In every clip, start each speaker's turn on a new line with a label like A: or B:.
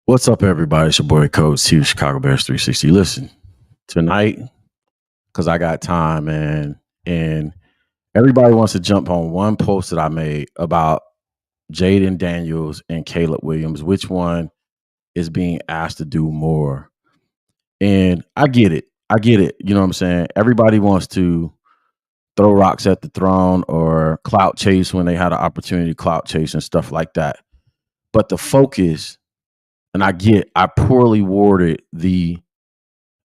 A: What's up, everybody? It's your boy Coach here, Chicago Bears 360. Listen, tonight, because I got time, man, and everybody wants to jump on one post that I made about Jayden Daniels and Caleb Williams. Which one is being asked to do more? And I get it. I get it. You know what I'm saying? Everybody wants to throw rocks at the throne or clout chase when they had an opportunity to clout chase and stuff like that. But the focus, and I poorly worded the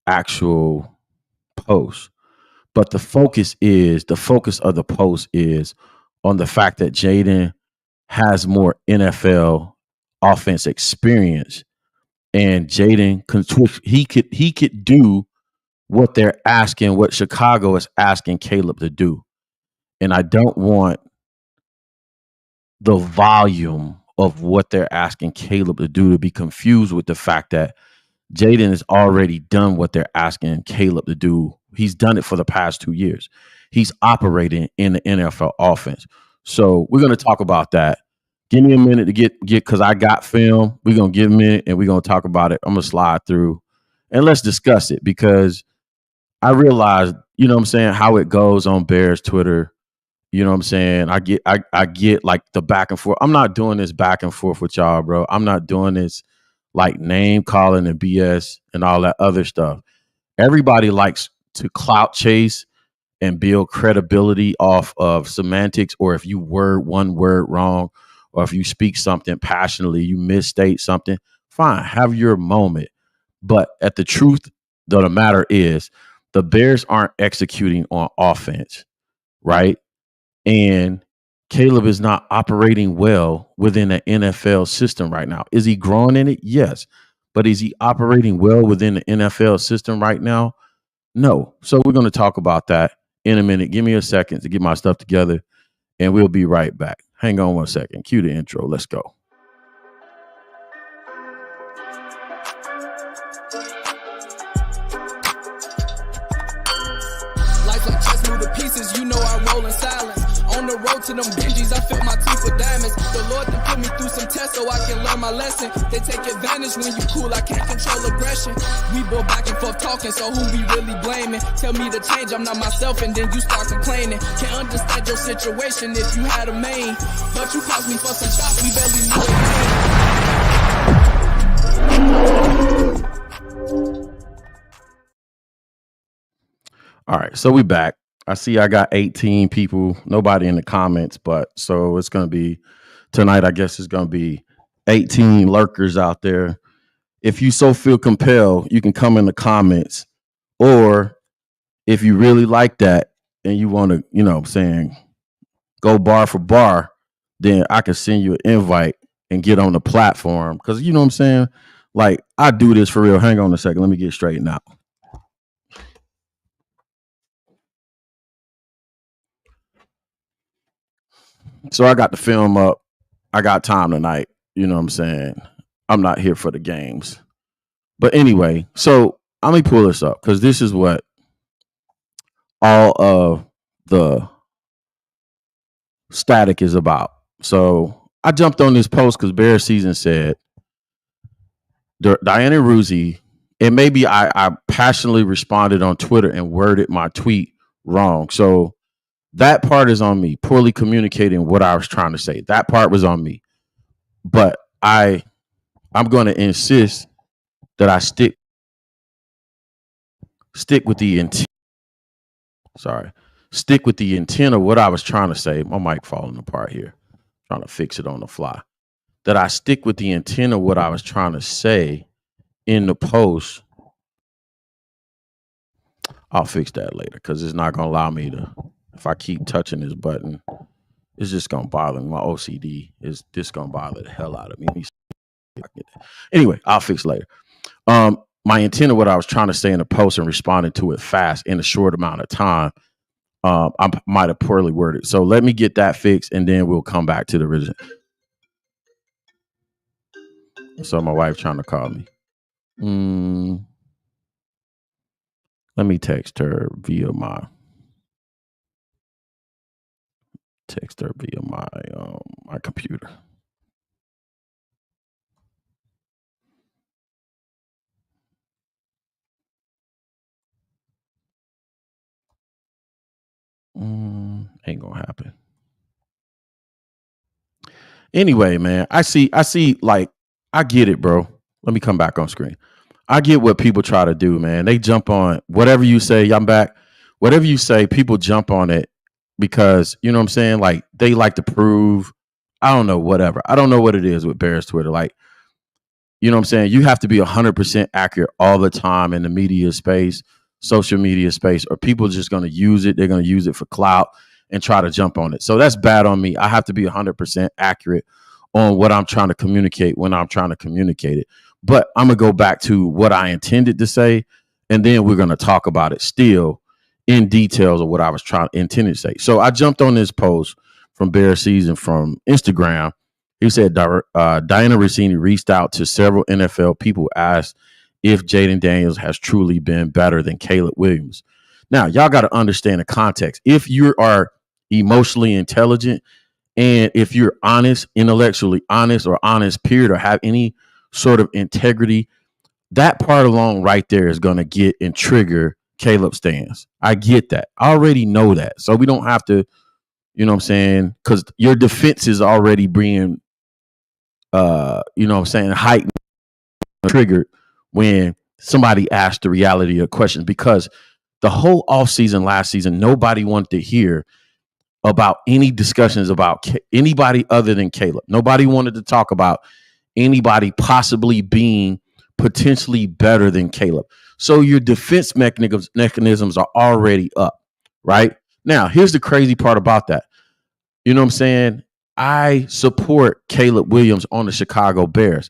A: actual post. But the focus of the post is on the fact that Jayden has more NFL offense experience, and Jayden he could do what they're asking, what Chicago is asking Caleb to do. And I don't want the volume of what they're asking Caleb to do to be confused with the fact that Jayden has already done what they're asking Caleb to do. He's done it for the past 2 years. He's operating in the NFL offense. So we're going to talk about that. Give me a minute to get because I got film. We're going to give a minute and we're going to talk about it. I'm going to slide through and let's discuss it because I realized, you know what I'm saying, how it goes on Bears Twitter. You know what I'm saying? I get like the back and forth. I'm not doing this back and forth with y'all, bro. I'm not doing this like name calling and BS and all that other stuff. Everybody likes to clout chase and build credibility off of semantics, or if you word one word wrong, or if you speak something passionately, you misstate something, fine, have your moment. But at the truth of the matter is the Bears aren't executing on offense, right? And Caleb is not operating well within the NFL system right now. Is he growing in it? Yes. But is he operating well within the NFL system right now? No. So we're going to talk about that in a minute. Give me a second to get my stuff together and we'll be right back. Hang on one second. Cue the intro. Let's go.
B: Life like chess move to pieces, you know I roll in silence. On the road to them Benjis, I fill my teeth with diamonds. The Lord to put me through some tests so I can learn my lesson. They take advantage when you cool, I can't control aggression. We go back and forth talking, so who we really blaming? Tell me to change, I'm not myself, and then you start complaining. Can't understand your situation if you had a main. But you cost me for some shots, we barely knew it.
A: All right, so we back. I see I got 18 people, nobody in the comments, but so it's going to be tonight. I guess it's going to be 18 lurkers out there. If you so feel compelled, you can come in the comments, or if you really like that and you want to, you know what I'm saying, go bar for bar, then I can send you an invite and get on the platform. Because you know what I'm saying? Like, I do this for real. Hang on a second. Let me get straightened out. So I got the film up. I got time tonight. You know what I'm saying? I'm not here for the games. But anyway, so let me pull this up because this is what all of the static is about. So I jumped on this post because Bear Season said Diana Ruzzi, and maybe I passionately responded on Twitter and worded my tweet wrong. So that part is on me, poorly communicating what I was trying to say. That part was on me. But I'm going to insist that I stick with the intent. Sorry. Stick with the intent of what I was trying to say. My mic falling apart here. Trying to fix it on the fly. That I stick with the intent of what I was trying to say in the post. I'll fix that later because it's not going to allow me to, if I keep touching this button, it's just going to bother me. My OCD is just going to bother the hell out of me. Anyway, I'll fix later. My intent of what I was trying to say in the post and responding to it fast in a short amount of time, I might have poorly worded. So let me get that fixed and then we'll come back to the original. So my wife trying to call me. Let me text her via my my computer. Ain't gonna happen. Anyway, man, I see, like, I get it, bro. Let me come back on screen. I get what people try to do, man. They jump on whatever you say, I'm back. Whatever you say, people jump on it because, you know what I'm saying? Like, they like to prove, I don't know, whatever. I don't know what it is with Bears Twitter. Like, you know what I'm saying? You have to be 100% accurate all the time in the media space, social media space, or people just going to use it. They're going to use it for clout and try to jump on it. So that's bad on me. I have to be 100% accurate on what I'm trying to communicate when I'm trying to communicate it. But I'm going to go back to what I intended to say, and then we're going to talk about it still in details of what I was intended to say. So I jumped on this post from Bear Season from Instagram. He said Diana Rossini reached out to several NFL people, asked if Jayden Daniels has truly been better than Caleb Williams. Now, y'all got to understand the context. If you are emotionally intelligent and if you're honest, intellectually honest or honest, period, or have any sort of integrity, that part alone right there is going to get and trigger Caleb stance. I get that. I already know that. So we don't have to, you know what I'm saying? Because your defense is already being you know what I'm saying, heightened, triggered when somebody asked the reality of questions, because the whole offseason last season, nobody wanted to hear about any discussions about anybody other than Caleb. Nobody wanted to talk about anybody possibly being potentially better than Caleb. So your defense mechanisms are already up, right? Now, here's the crazy part about that. You know what I'm saying? I support Caleb Williams on the Chicago Bears.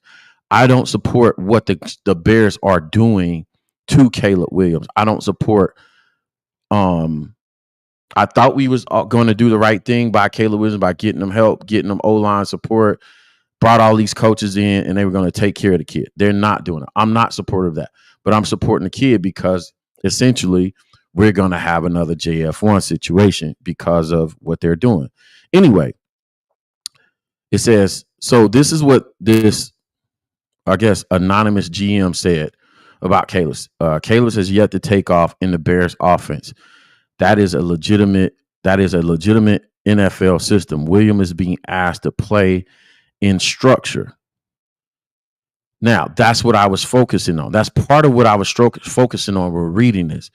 A: I don't support what the Bears are doing to Caleb Williams. I don't support. I thought we was going to do the right thing by Caleb Williams by getting them help, getting them O-line support, brought all these coaches in, and they were going to take care of the kid. They're not doing it. I'm not supportive of that, but I'm supporting the kid because essentially we're going to have another JF1 situation because of what they're doing. Anyway, it says, so this is what this, I guess, anonymous GM said about Caleb. Caleb has yet to take off in the Bears offense. That is a legitimate NFL system. William is being asked to play in structure. Now, that's what I was focusing on. That's part of what I was focusing on. We're reading this.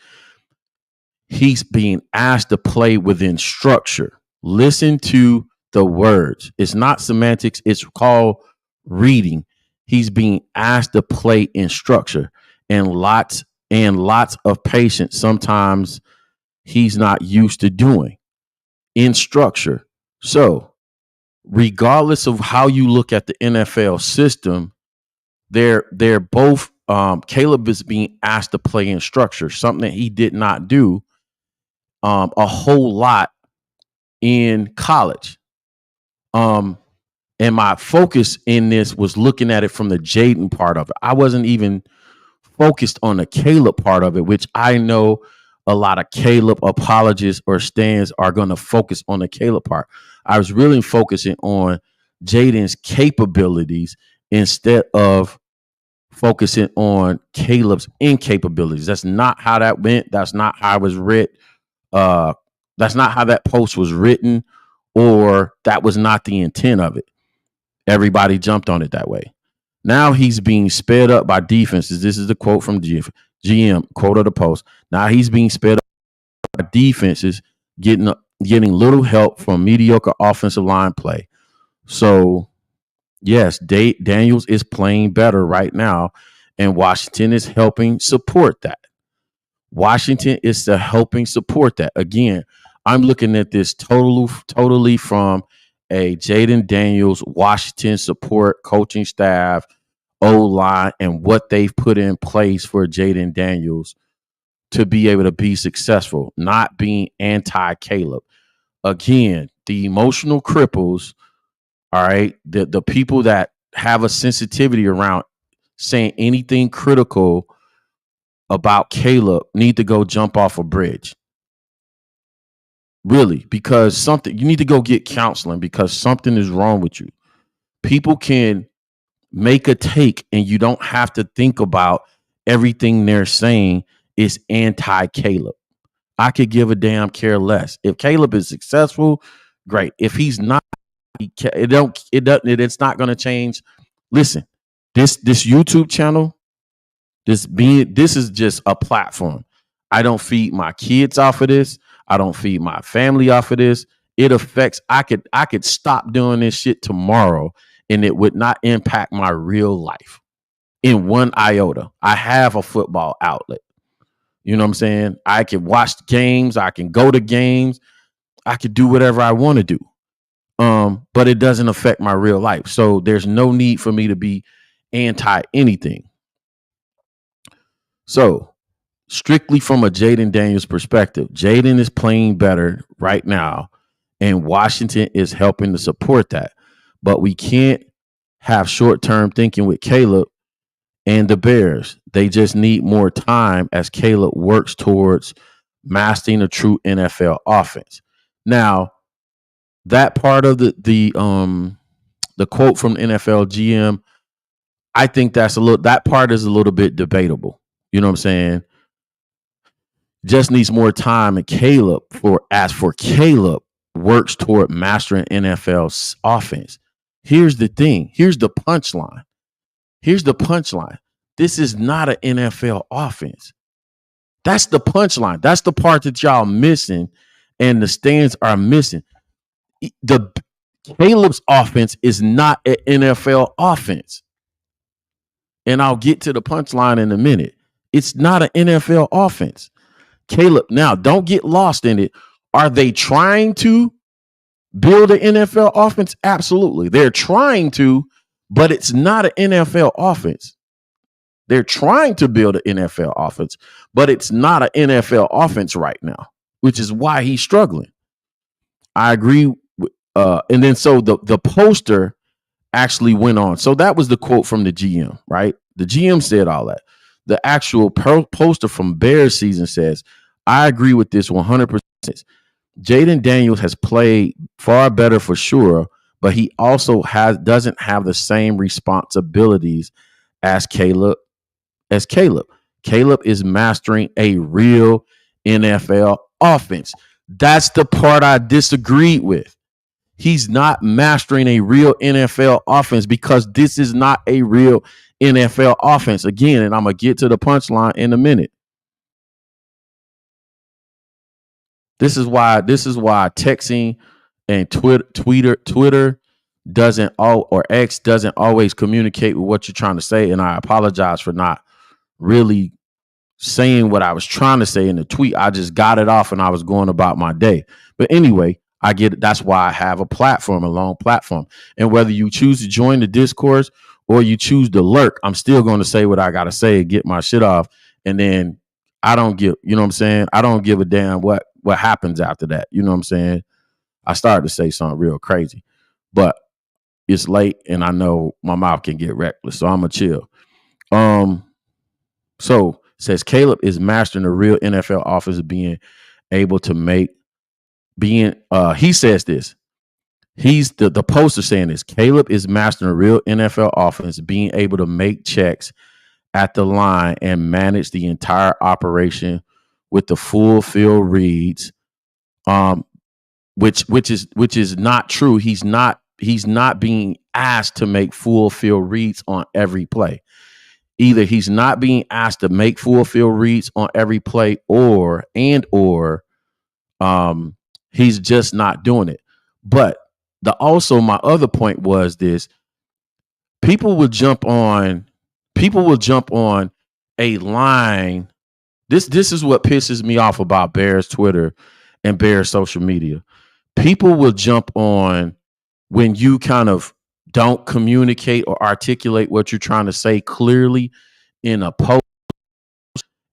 A: He's being asked to play within structure. Listen to the words. It's not semantics. It's called reading. He's being asked to play in structure, and lots of patience. Sometimes he's not used to doing in structure. So regardless of how you look at the NFL system, they're both Caleb is being asked to play in structure, something that he did not do a whole lot in college. And my focus in this was looking at it from the Jayden part of it. I wasn't even focused on the Caleb part of it, which I know a lot of Caleb apologists or stands are going to focus on the Caleb part. I was really focusing on Jayden's capabilities instead of focusing on Caleb's incapabilities. That's not how that went. That's not how it was written. That's not how that post was written, or that was not the intent of it. Everybody jumped on it that way. Now he's being sped up by defenses. This is the quote from GM, quote of the post. Now he's being sped up by defenses, getting little help from mediocre offensive line play. So, yes, Daniels is playing better right now, and Washington is helping support that. Washington is helping support that. Again, I'm looking at this totally from a Jayden Daniels, Washington support, coaching staff, O-line, and what they've put in place for Jayden Daniels to be able to be successful, not being anti-Caleb. Again, the emotional cripples, all right, the people that have a sensitivity around saying anything critical about Caleb need to go jump off a bridge. Really, because you need to go get counseling because something is wrong with you. People can make a take and you don't have to think about everything they're saying is anti-Caleb. I could give a damn care less. If Caleb is successful, great. If he's not, it's not going to change. Listen, this YouTube channel, this is just a platform. I don't feed my kids off of this. I don't feed my family off of this. It affects, I could stop doing this shit tomorrow and it would not impact my real life in one iota. I have a football outlet. You know what I'm saying? I can watch games. I can go to games. I can do whatever I want to do. But it doesn't affect my real life. So there's no need for me to be anti anything. So strictly from a Jayden Daniels perspective, Jayden is playing better right now, and Washington is helping to support that. But we can't have short-term thinking with Caleb and the Bears. They just need more time as Caleb works towards mastering a true NFL offense. Now, that part of the quote from the NFL GM, I think that part is a little bit debatable. You know what I'm saying? Just needs more time, and Caleb works toward mastering NFL's offense. Here's the thing. Here's the punchline. This is not an NFL offense. That's the punchline. That's the part that y'all missing and the stands are missing. The Caleb's offense is not an NFL offense. And I'll get to the punchline in a minute. It's not an NFL offense. Caleb, now don't get lost in it. Are they trying to build an NFL offense? Absolutely. They're trying to, but it's not an NFL offense. They're trying to build an NFL offense, but it's not an NFL offense right now, which is why he's struggling. I agree. And then so the poster actually went on. So that was the quote from the GM, right? The GM said all that. The actual poster from Bears season says, I agree with this 100%. Jayden Daniels has played far better for sure, but he also doesn't have the same responsibilities as Caleb. Caleb is mastering a real NFL offense. That's the part I disagreed with. He's not mastering a real NFL offense because this is not a real NFL offense. Again, and I'm going to get to the punchline in a minute. This is why texting and Twitter doesn't or X doesn't always communicate with what you're trying to say. And I apologize for not really saying what I was trying to say in the tweet. I just got it off and I was going about my day. But anyway, I get it. That's why I have a long platform. And whether you choose to join the discourse or you choose to lurk, I'm still going to say what I got to say and get my shit off. And then I don't give, you know what I'm saying? I don't give a damn what happens after that. You know what I'm saying? I started to say something real crazy, but it's late and I know my mouth can get reckless. So I'm going to chill. So it says Caleb is mastering the real NFL offense of being able to he says this. He's the poster saying this. Caleb is mastering a real NFL offense, being able to make checks at the line and manage the entire operation with the full field reads. Which is not true. He's not being asked to make full field reads on every play. Either he's not being asked to make full field reads on every play, or he's just not doing it. But also my other point was this: people will jump on a line. This is what pisses me off about Bears Twitter and Bears social media. People will jump on when you kind of don't communicate or articulate what you're trying to say clearly in a post,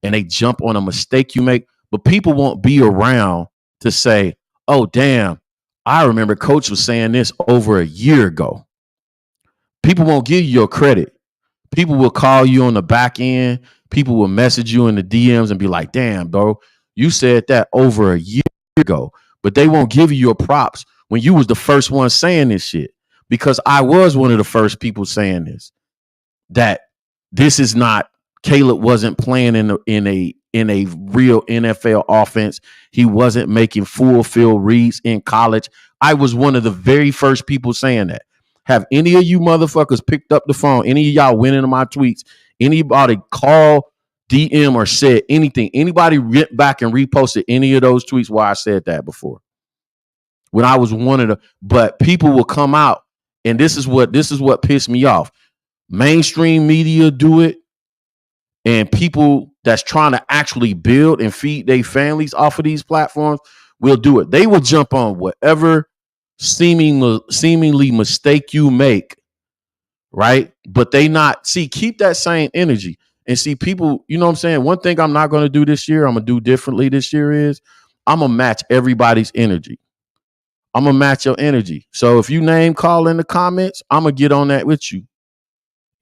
A: and they jump on a mistake you make. But people won't be around to say, oh, damn, I remember coach was saying this over a year ago. People won't give you your credit. People will call you on the back end. People will message you in the DMs and be like, damn, bro, you said that over a year ago. But they won't give you your props when you was the first one saying this shit. Because I was one of the first people saying this. That this is not, Caleb wasn't playing in in a real NFL offense. He wasn't making full field reads in college. I was one of the very first people saying that. Have any of you motherfuckers picked up the phone? Any of y'all went into my tweets? Anybody call, DM, or said anything? Anybody went back and reposted any of those tweets where I said that before? When I was one of the, but people will come out, and this is what pissed me off. Mainstream media do it, and people that's trying to actually build and feed their families off of these platforms will do it. They will jump on whatever seemingly mistake you make, right? But they not keep that same energy and see people. You know what I'm saying? One thing I'm not going to do this year, I'm gonna do differently this year is I'm gonna match everybody's energy. I'm gonna match your energy. So if you name call in the comments, I'm gonna get on that with you.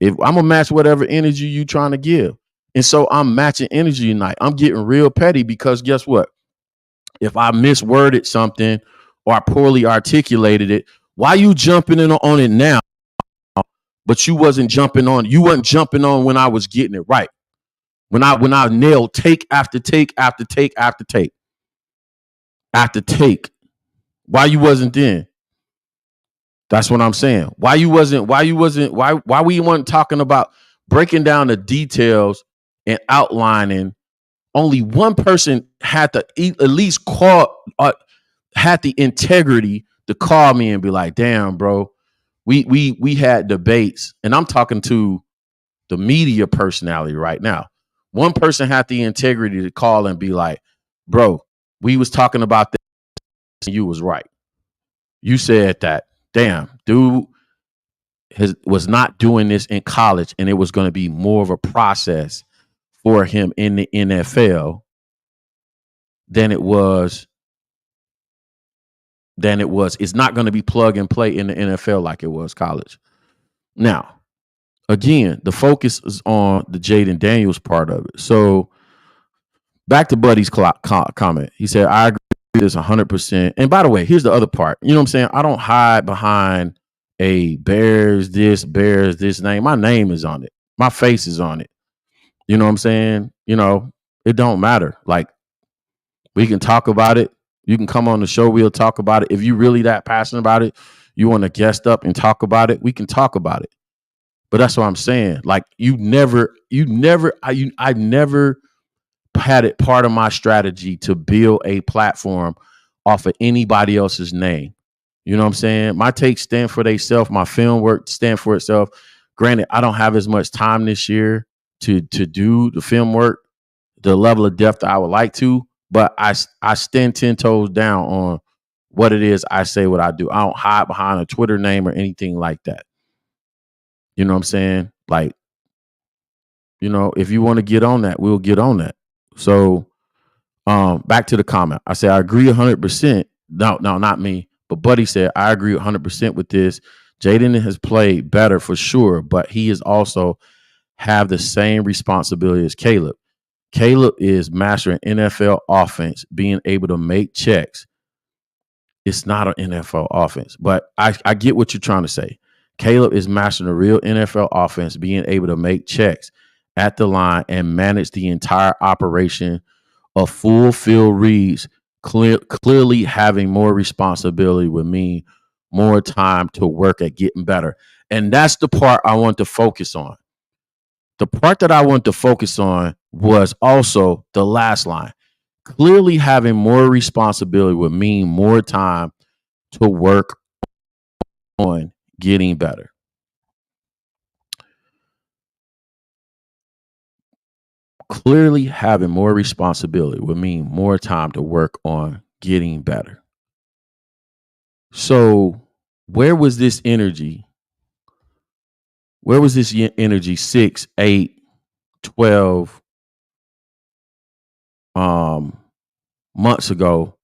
A: If I'm gonna match whatever energy you trying to give. And so I'm matching energy tonight. I'm getting real petty because guess what? If I misworded something or I poorly articulated it, why you jumping in on it now? But you wasn't jumping on. You wasn't jumping on when I was getting it right. When I nailed take after take after take after take after take. Why you wasn't then? That's what I'm saying. Why we weren't talking about breaking down the details and outlining. Only one person had to at least had the integrity to call me and be like, damn, bro, we had debates. And I'm talking to the media personality right now. One person had the integrity to call and be like, bro, we was talking about this and you was right. You said that. Damn, dude was not doing this in college, and it was going to be more of a process for him in the NFL than it was. It's not going to be plug and play in the NFL like it was college. Now, again, the focus is on the Jayden Daniels part of it. So back to Buddy's comment. He said, I agree with this 100%. And by the way, here's the other part. You know what I'm saying? I don't hide behind a Bears this name. My name is on it. My face is on it. You know what I'm saying? You know, it don't matter. Like, we can talk about it. You can come on the show. We'll talk about it. If you really that passionate about it, you want to guest up and talk about it, we can talk about it. But that's what I'm saying. Like, I never had it part of my strategy to build a platform off of anybody else's name. You know what I'm saying? My takes stand for themselves. My film work stand for itself. Granted, I don't have as much time this year to do the film work, the level of depth I would like to, but I stand 10 toes down on what it is I say, what I do. I don't hide behind a Twitter name or anything like that. You know what I'm saying? Like, you know, if you want to get on that, we'll get on that. So back to the comment. I said, I agree 100%. No, not me. But Buddy said, I agree 100% with this. Jayden has played better for sure, but he is also have the same responsibility as Caleb. Caleb is mastering NFL offense, being able to make checks. It's not an NFL offense, but I get what you're trying to say. Caleb is mastering a real NFL offense, being able to make checks at the line and manage the entire operation of full field reads. Clearly having more responsibility would mean more time to work at getting better. And that's the part I want to focus on. The part that I want to focus on was also the last line. Clearly having more responsibility would mean more time to work on getting better. Clearly having more responsibility would mean more time to work on getting better. So where was this energy? Where was this energy 6, 8, 12 months ago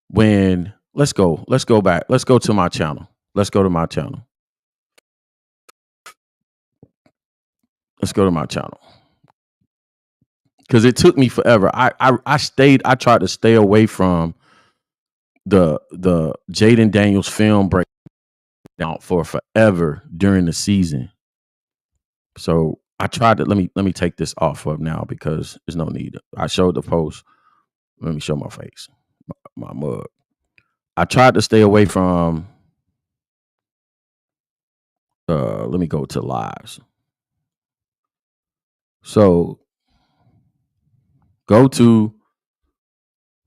A: when let's go back. Let's go to my channel. Let's go to my channel. Because it took me forever. I tried to stay away from the Jayden Daniels film breakdown for forever during the season. So I tried to let me take this off of now because there's no need. I showed the post. Let me show my face, my mug. I tried to stay away from. Let me go to lives. So go to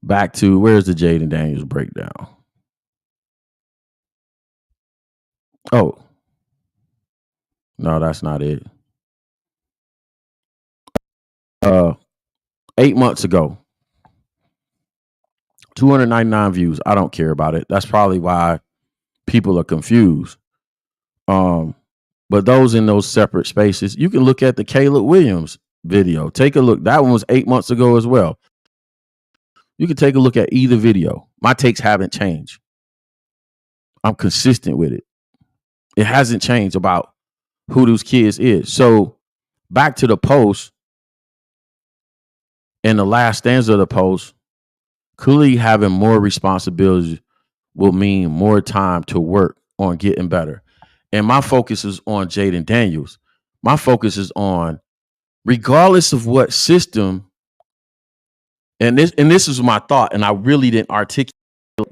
A: back to where's the Jayden Daniels breakdown? Oh no, that's not it. Uh, 8 months ago, 299 views. I don't care about it. That's probably why people are confused. But those in those separate spaces, you can look at the Caleb Williams video. Take a look. That one was 8 months ago as well. You can take a look at either video. My takes haven't changed. I'm consistent with it. It hasn't changed about who those kids is. So back to the post and the last stanza of the post, clearly having more responsibilities will mean more time to work on getting better. And my focus is on Jayden Daniels. My focus is on, regardless of what system, and this is my thought, and I really didn't articulate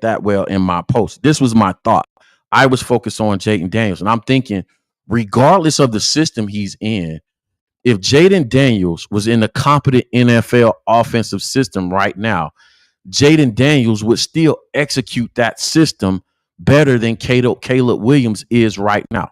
A: that well in my post. This was my thought. I was focused on Jayden Daniels, and I'm thinking, regardless of the system he's in, if Jayden Daniels was in a competent NFL offensive system right now, Jayden Daniels would still execute that system better than Caleb Williams is right now.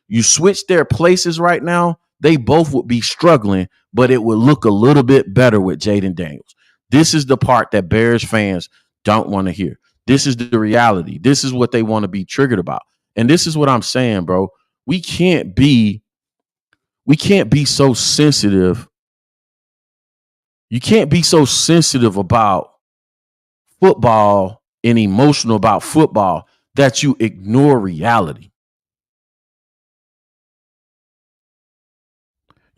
A: You switch their places right now, they both would be struggling, but it would look a little bit better with Jayden Daniels. This is the part that Bears fans don't want to hear. This is the reality. This is what they want to be triggered about. And this is what I'm saying, bro. We can't be so sensitive. You can't be so sensitive about football and emotional about football that you ignore reality.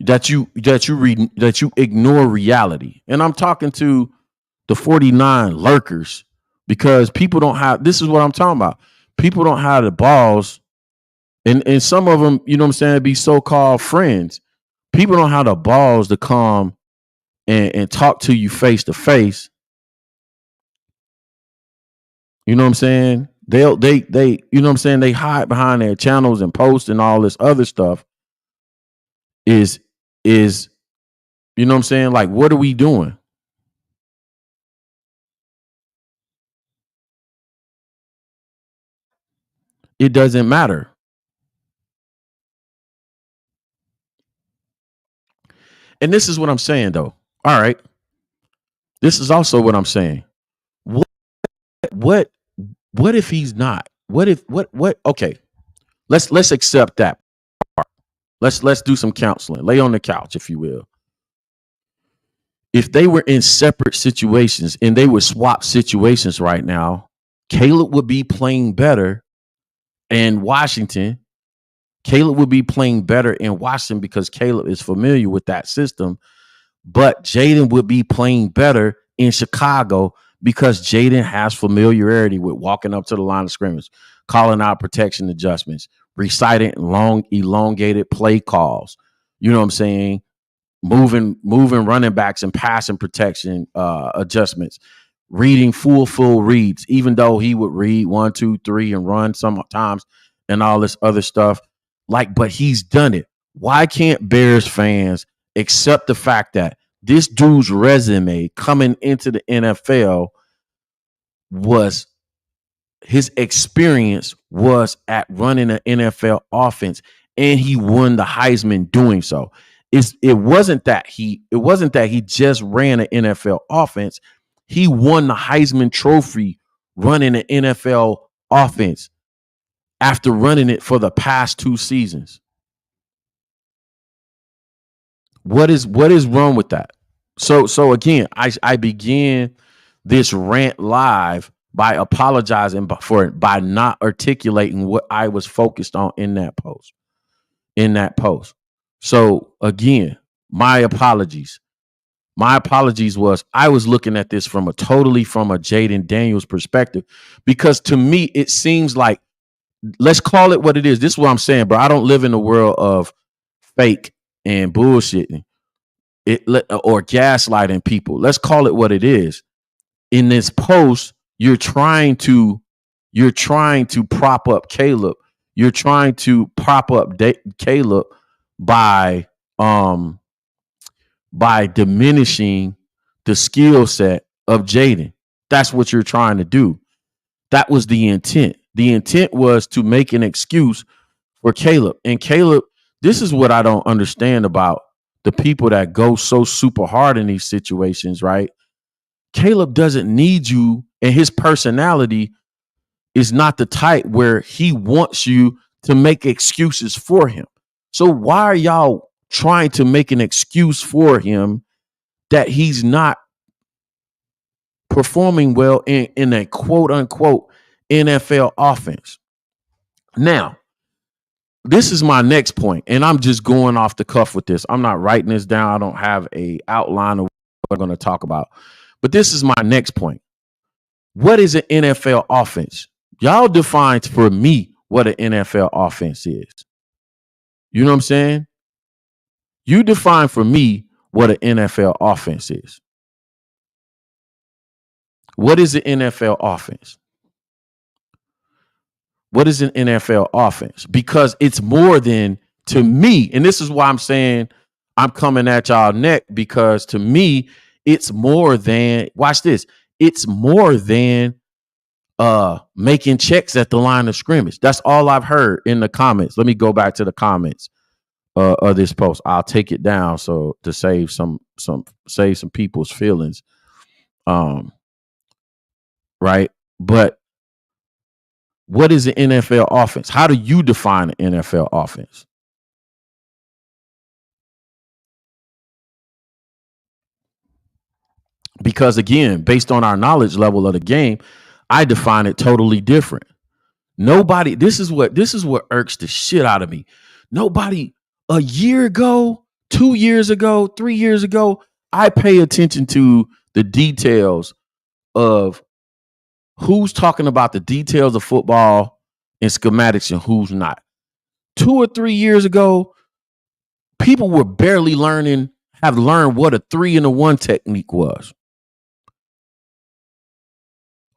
A: That you ignore reality. And I'm talking to the 49 lurkers because people don't have, this is what I'm talking about. People don't have the balls, and some of them, you know what I'm saying, be so-called friends. People don't have the balls to come and talk to you face to face. You know what I'm saying? They you know what I'm saying, they hide behind their channels and posts and all this other stuff. Is you know what I'm saying? Like, what are we doing? It doesn't matter. And this is what I'm saying, though. All right. This is also what I'm saying. What if he's not? What if what okay. Let's accept that part. Let's do some counseling. Lay on the couch, if you will. If they were in separate situations and they would swap situations right now, Caleb would be playing better in Washington. Caleb would be playing better in Washington because Caleb is familiar with that system. But Jayden would be playing better in Chicago because Jayden has familiarity with walking up to the line of scrimmage, calling out protection adjustments, reciting long, elongated play calls. You know what I'm saying? Moving running backs and passing protection adjustments, reading full reads, even though he would read 1, 2, 3 and run sometimes and all this other stuff. Like, but he's done it. Why can't Bears fans accept the fact that this dude's resume coming into the NFL was, his experience was at running an NFL offense, and he won the Heisman doing so. It wasn't that he just ran an NFL offense. He won the Heisman Trophy running an NFL offense after running it for the past 2 seasons. What is wrong with that? So again, I began this rant live by apologizing by not articulating what I was focused on in that post. So again, my apologies. My apologies was I was looking at this from a Jayden Daniels perspective, because to me it seems like, let's call it what it is. This is what I'm saying, bro. I don't live in a world of fake and bullshitting or gaslighting people. Let's call it what it is. In this post, you're trying to prop up Caleb. You're trying to prop up Caleb by diminishing the skill set of Jayden. That's what you're trying to do. That was the intent. The intent was to make an excuse for Caleb. And Caleb, this is what I don't understand about the people that go so super hard in these situations, right? Caleb doesn't need you, and his personality is not the type where he wants you to make excuses for him. So why are y'all trying to make an excuse for him that he's not performing well in a quote unquote NFL offense? Now, this is my next point, and I'm just going off the cuff with this. I'm not writing this down. I don't have a outline of what I'm going to talk about. But this is my next point. What is an NFL offense? Y'all define for me what an NFL offense is. You know what I'm saying? You define for me what an NFL offense is. What is an NFL offense? What is an NFL offense? Because it's more than, to me, and this is why I'm saying I'm coming at y'all neck, because to me, it's more than, watch this, it's more than making checks at the line of scrimmage. That's all I've heard in the comments. Let me go back to the comments of this post. I'll take it down so to save some people's feelings. Right? But what is an NFL offense? How do you define an NFL offense? Because again, based on our knowledge level of the game, I define it totally different. Nobody, this is what irks the shit out of me. Nobody, a year ago, 2 years ago, 3 years ago, I pay attention to the details of who's talking about the details of football and schematics and who's not. 2 or 3 years ago, people were barely have learned what a 3-and-1 technique was.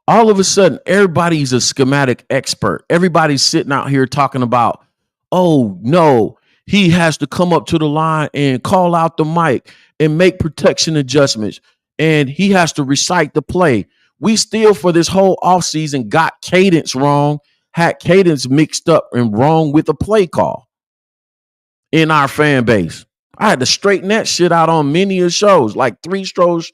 A: All of a sudden, everybody's a schematic expert. Everybody's sitting out here talking about, oh, no, he has to come up to the line and call out the mic and make protection adjustments. And he has to recite the play. We still, for this whole offseason, got cadence wrong, had cadence mixed up and wrong with the play call in our fan base. I had to straighten that shit out on many of shows, like 3 shows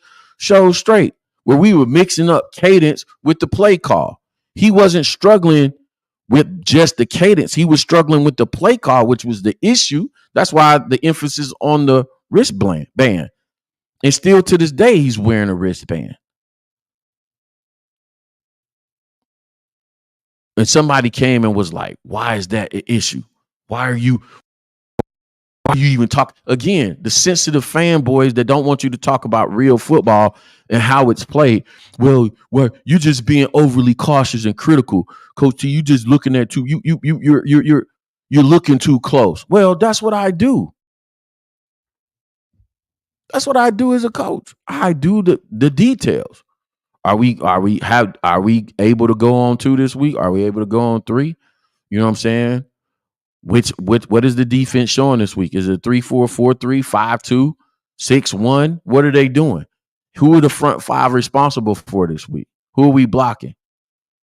A: straight, where we were mixing up cadence with the play call. He wasn't struggling with just the cadence. He was struggling with the play call, which was the issue. That's why the emphasis on the wristband. And still to this day, he's wearing a wristband. And somebody came and was like, why is that an issue? Why are you even talking? Again, the sensitive fanboys that don't want you to talk about real football and how it's played. Well, you're just being overly cautious and critical, Coach T. You just looking at you're looking too close. Well, that's what I do. That's what I do as a coach. I do the details. Are we able to go on 2 this week? Are we able to go on 3? You know what I'm saying? What is the defense showing this week? Is it 3-4, 4-3, 5-2, 6-1? What are they doing? Who are the front 5 responsible for this week? Who are we blocking?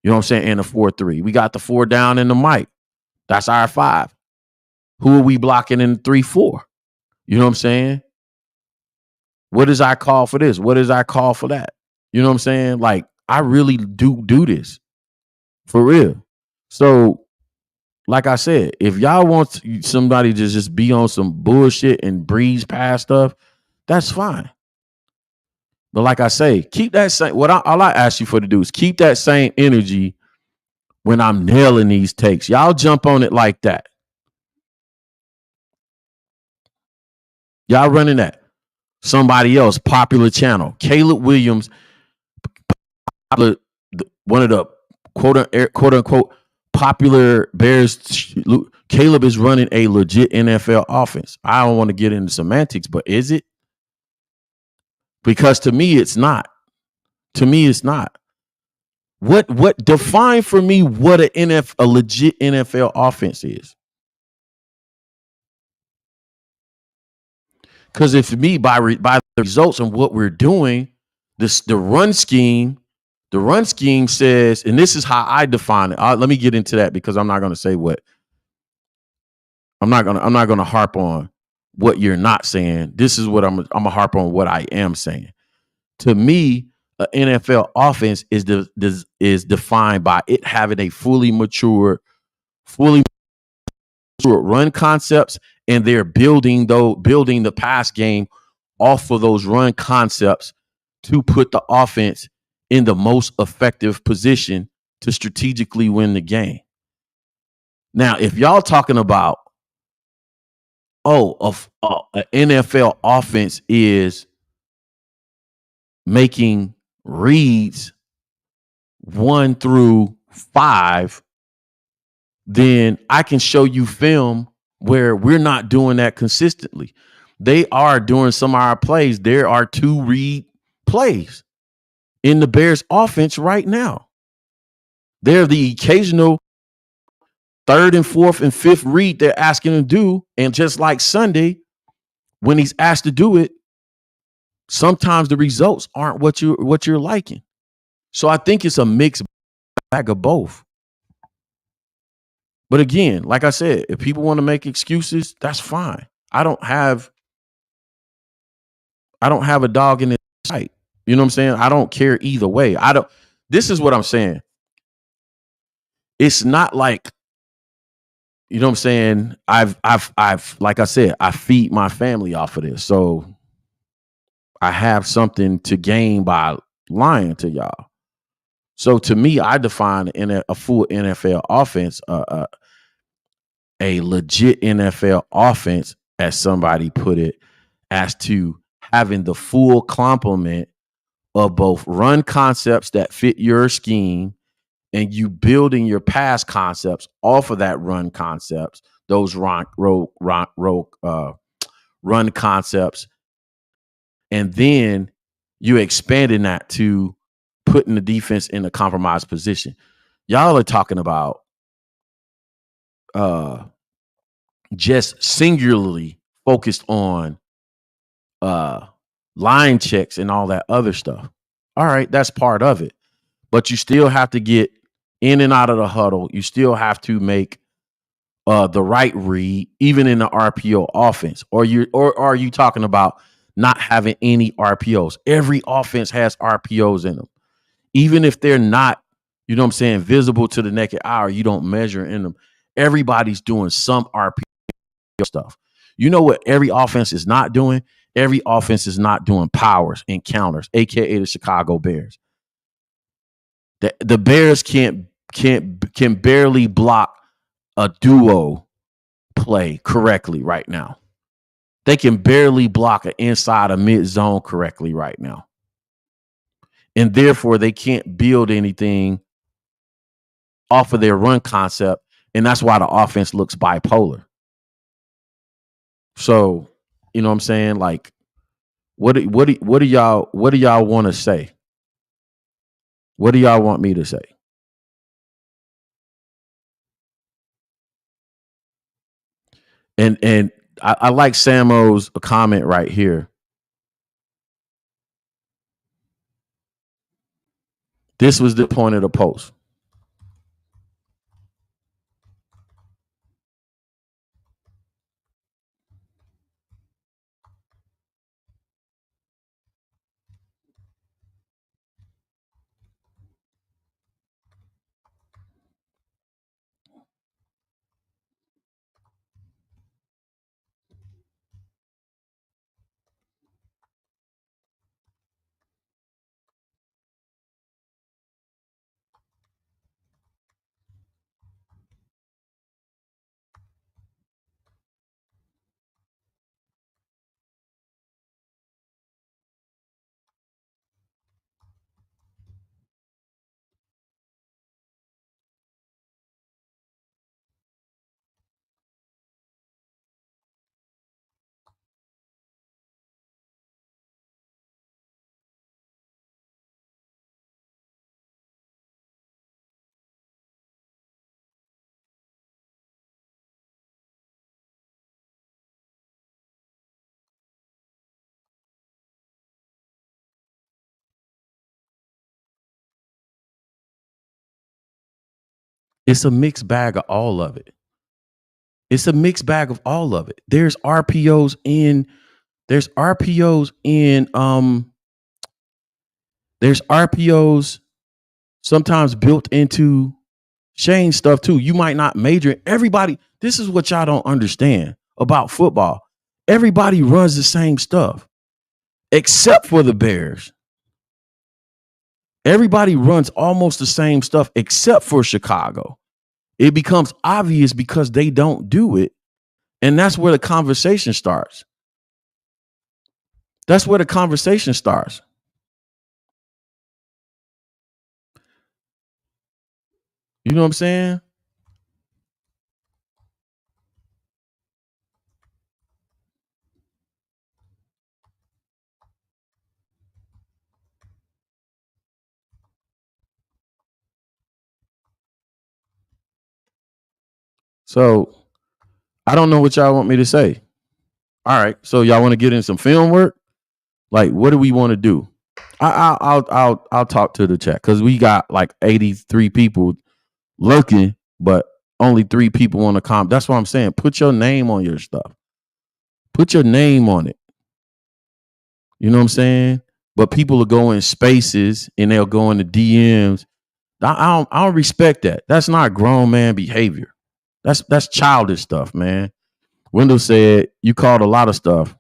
A: You know what I'm saying? In the 4-3. We got the 4 down in the mic. That's our 5. Who are we blocking in the 3-4? You know what I'm saying? What is our call for this? What is our call for that? You know what I'm saying? Like, I really do this for real. So, like I said, if y'all want somebody to just be on some bullshit and breeze past stuff, that's fine. But like I say, keep that same. All I ask you for to do is keep that same energy when I'm nailing these takes. Y'all jump on it like that. Y'all running that. Somebody else, popular channel. Caleb Williams, one of the quote unquote popular Bears Caleb is running a legit NFL offense. I don't want to get into semantics, but is it? Because to me, it's not. To me, it's not. What define for me what a legit NFL offense is? Because if me by the results and what we're doing, the run scheme says, and this is how I define it. Let me get into that because I'm not going to say what I'm not going to harp on what you're not saying. This is what I'm gonna harp on what I am saying. To me, an NFL offense is defined by it having a fully mature run concepts, and they're building the pass game off of those run concepts to put the offense in the most effective position to strategically win the game. Now, if y'all talking about an NFL offense is making reads 1 through 5, then I can show you film where we're not doing that consistently. They are doing some of our plays. There are 2 read plays in the Bears offense right now. They're the occasional 3rd and 4th and 5th read they're asking him to do. And just like Sunday, when he's asked to do it, sometimes the results aren't what you're liking. So I think it's a mixed bag of both. But again, like I said, if people want to make excuses, that's fine. I don't have a dog in this fight. You know what I'm saying? I don't care either way. This is what I'm saying. It's not like, you know what I'm saying? I've like I said, I feed my family off of this. So I have something to gain by lying to y'all. So to me, I define a full NFL offense, a legit NFL offense, as somebody put it, as to having the full complement of both run concepts that fit your scheme and you building your pass concepts off of that run concepts, those run concepts, and then you expanding that to putting the defense in a compromised position. Y'all are talking about just singularly focused on line checks and all that other stuff. All right, that's part of it. But you still have to get in and out of the huddle. You still have to make the right read, even in the RPO offense. Or are you talking about not having any RPOs? Every offense has RPOs in them. Even if they're not, you know what I'm saying, visible to the naked eye, or you don't measure in them. Everybody's doing some RPO stuff. You know what every offense is not doing? Every offense is not doing powers and counters, aka the Chicago Bears. The Bears can barely block a duo play correctly right now. They can barely block an inside a mid zone correctly right now. And therefore they can't build anything off of their run concept. And that's why the offense looks bipolar. So, you know what I'm saying? Like, what do y'all want to say? What do y'all want me to say? And I like Samo's comment right here. This was the point of the post. It's a mixed bag of all of it. It's a mixed bag of all of it. There's RPOs in there's RPOs sometimes built into Shane stuff too. You might not major. Everybody, this is what y'all don't understand about football. Everybody runs the same stuff except for the Bears. Everybody runs almost the same stuff except for Chicago. It becomes obvious because they don't do it. And that's where the conversation starts. That's where the conversation starts. You know what I'm saying? So I don't know what y'all want me to say. All right. So y'all want to get in some film work? Like, what do we want to do? I'll talk to the chat because we got like 83 people lurking, but only 3 people want to comment. That's what I'm saying. Put your name on your stuff. Put your name on it. You know what I'm saying? But people will go in spaces and they'll go into DMs. I don't respect that. That's not grown man behavior. That's childish stuff, man. Wendell said you called a lot of stuff.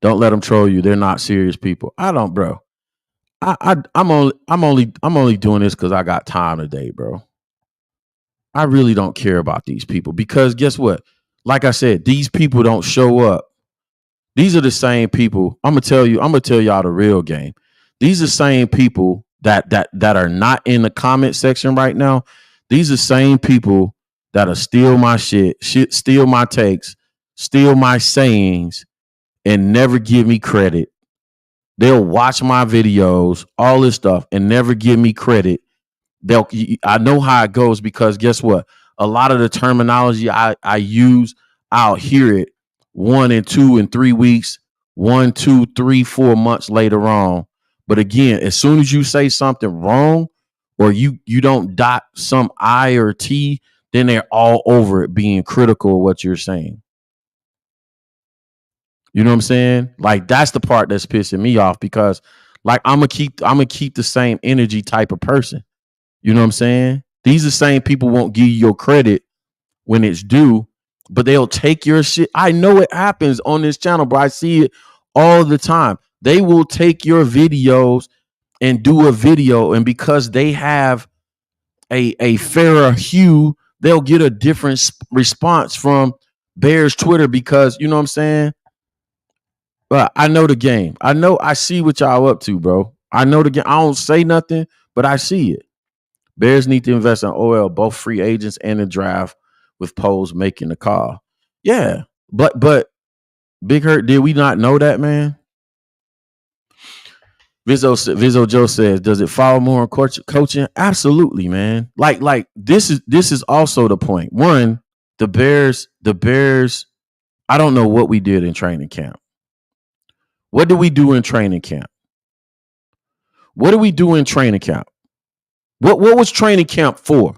A: Don't let them troll you. They're not serious people. I don't, bro. I'm only doing this because I got time today, bro. I really don't care about these people because guess what? Like I said, these people don't show up. These are the same people. I'm gonna tell y'all the real game. These are the same people that are not in the comment section right now. These are the same people that'll steal my shit, steal my takes, steal my sayings, and never give me credit. They'll watch my videos, all this stuff, and never give me credit. I know how it goes because guess what? A lot of the terminology I use, I'll hear it 1 and 2 and 3 weeks, 1, 2, 3, 4 months later on. But again, as soon as you say something wrong or you don't dot some I or T, then they're all over it being critical of what you're saying. You know what I'm saying? Like that's the part that's pissing me off because like I'm gonna keep the same energy type of person. You know what I'm saying? These are the same people won't give you your credit when it's due, but they'll take your shit. I know it happens on this channel, bro. I see it all the time. They will take your videos and do a video, and because they have a fairer hue, they'll get a different response from Bears Twitter because you know what I'm saying? But I know the game. I see what y'all up to, bro. I know the game. I don't say nothing, but I see it. Bears need to invest in OL, both free agents and the draft, with Poles making the call. Yeah, but Big Hurt, did we not know that, man? Vizzo Joe says, does it follow more on coaching? Absolutely, man. Like this is also the point. One, the Bears. I don't know what we did in training camp. What did we do in training camp? What did we do in training camp? What was training camp for?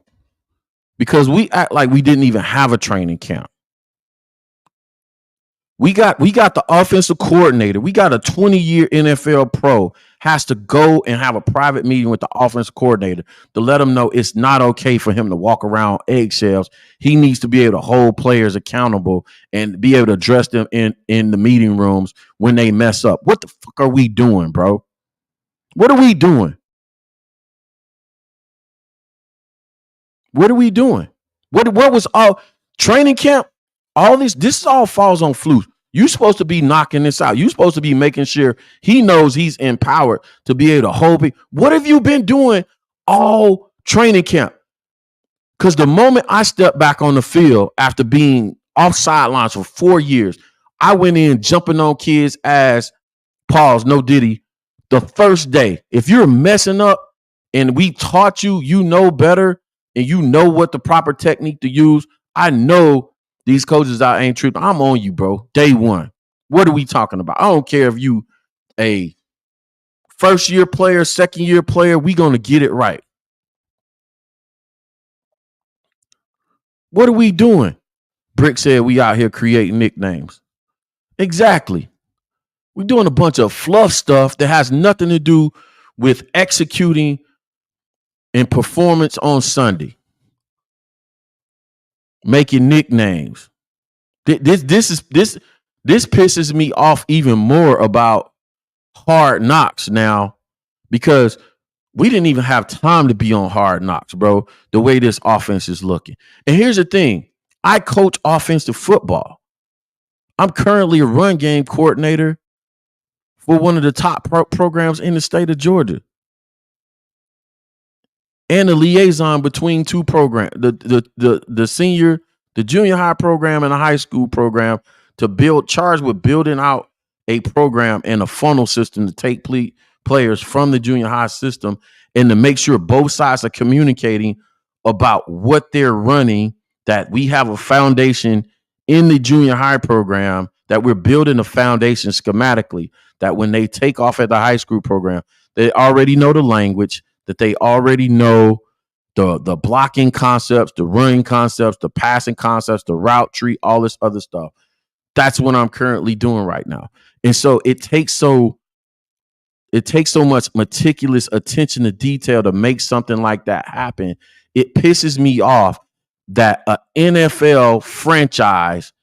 A: Because we act like we didn't even have a training camp. We got the offensive coordinator. We got a 20-year NFL pro has to go and have a private meeting with the offensive coordinator to let him know it's not okay for him to walk around eggshells. He needs to be able to hold players accountable and be able to address them in the meeting rooms when they mess up. What the fuck are we doing, bro? What are we doing? What are we doing? What was all training camp? All this all falls on Flus. You're supposed to be knocking this out. You're supposed to be making sure he knows he's empowered to be able to hold it. What have you been doing all training camp? Because the moment I stepped back on the field after being off sidelines for 4 years, I went in jumping on kids' ass, pause, no diddy, the first day. If you're messing up and we taught you, you know better, and you know what the proper technique to use, I know these coaches out ain't tripping. I'm on you, bro. Day one. What are we talking about? I don't care if you a first-year player, second-year player. We going to get it right. What are we doing? Brick said we out here creating nicknames. Exactly. We're doing a bunch of fluff stuff that has nothing to do with executing and performance on Sunday. Making nicknames. This pisses me off even more about Hard Knocks now, because we didn't even have time to be on Hard Knocks, bro, the way this offense is looking. And here's the thing. I coach offensive football. I'm currently a run game coordinator for one of the top programs in the state of Georgia, and a liaison between two programs, the junior high program and the high school program, charged with building out a program and a funnel system to take players from the junior high system and to make sure both sides are communicating about what they're running, that we have a foundation in the junior high program, that we're building a foundation schematically, that when they take off at the high school program, they already know the language, that they already know the blocking concepts, the running concepts, the passing concepts, the route tree, all this other stuff. That's what I'm currently doing right now. And so it takes so much meticulous attention to detail to make something like that happen. It pisses me off that an NFL franchise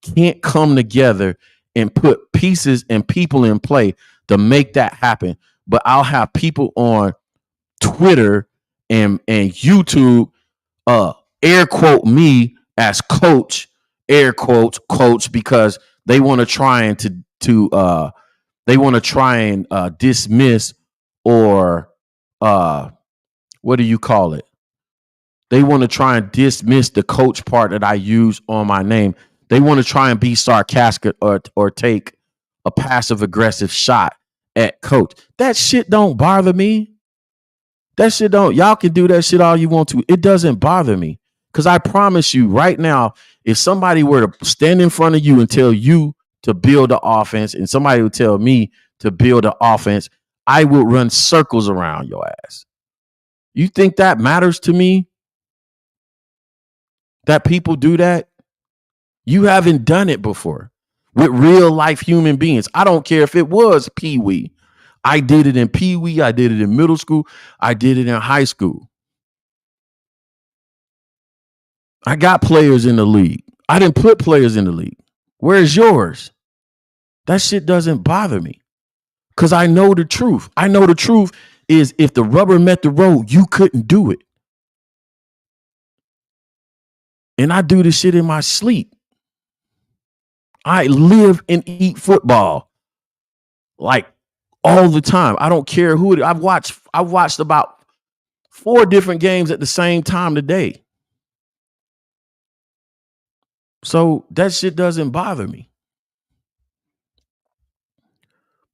A: can't come together and put pieces and people in play to make that happen. But I'll have people on Twitter and YouTube air quote me as coach, air quotes coach, because they want to try and dismiss, or what do you call it? They want to try and dismiss the coach part that I use on my name. They want to try and be sarcastic or take a passive aggressive shot at coach. That shit don't bother me. That shit don't. Y'all can do that shit all you want to. It doesn't bother me, because I promise you right now, if somebody were to stand in front of you and tell you to build an offense, and somebody would tell me to build an offense, I would run circles around your ass. You think that matters to me? That people do that? You haven't done it before with real life human beings. I don't care if it was Pee Wee. I did it in Pee Wee. I did it in middle school. I did it in high school. I got players in the league. I didn't put players in the league. Where's yours? That shit doesn't bother me, because I know the truth. I know the truth is, if the rubber met the road, you couldn't do it. And I do this shit in my sleep. I live and eat football like all the time. I don't care who it is. I've watched about 4 different games at the same time today. So that shit doesn't bother me.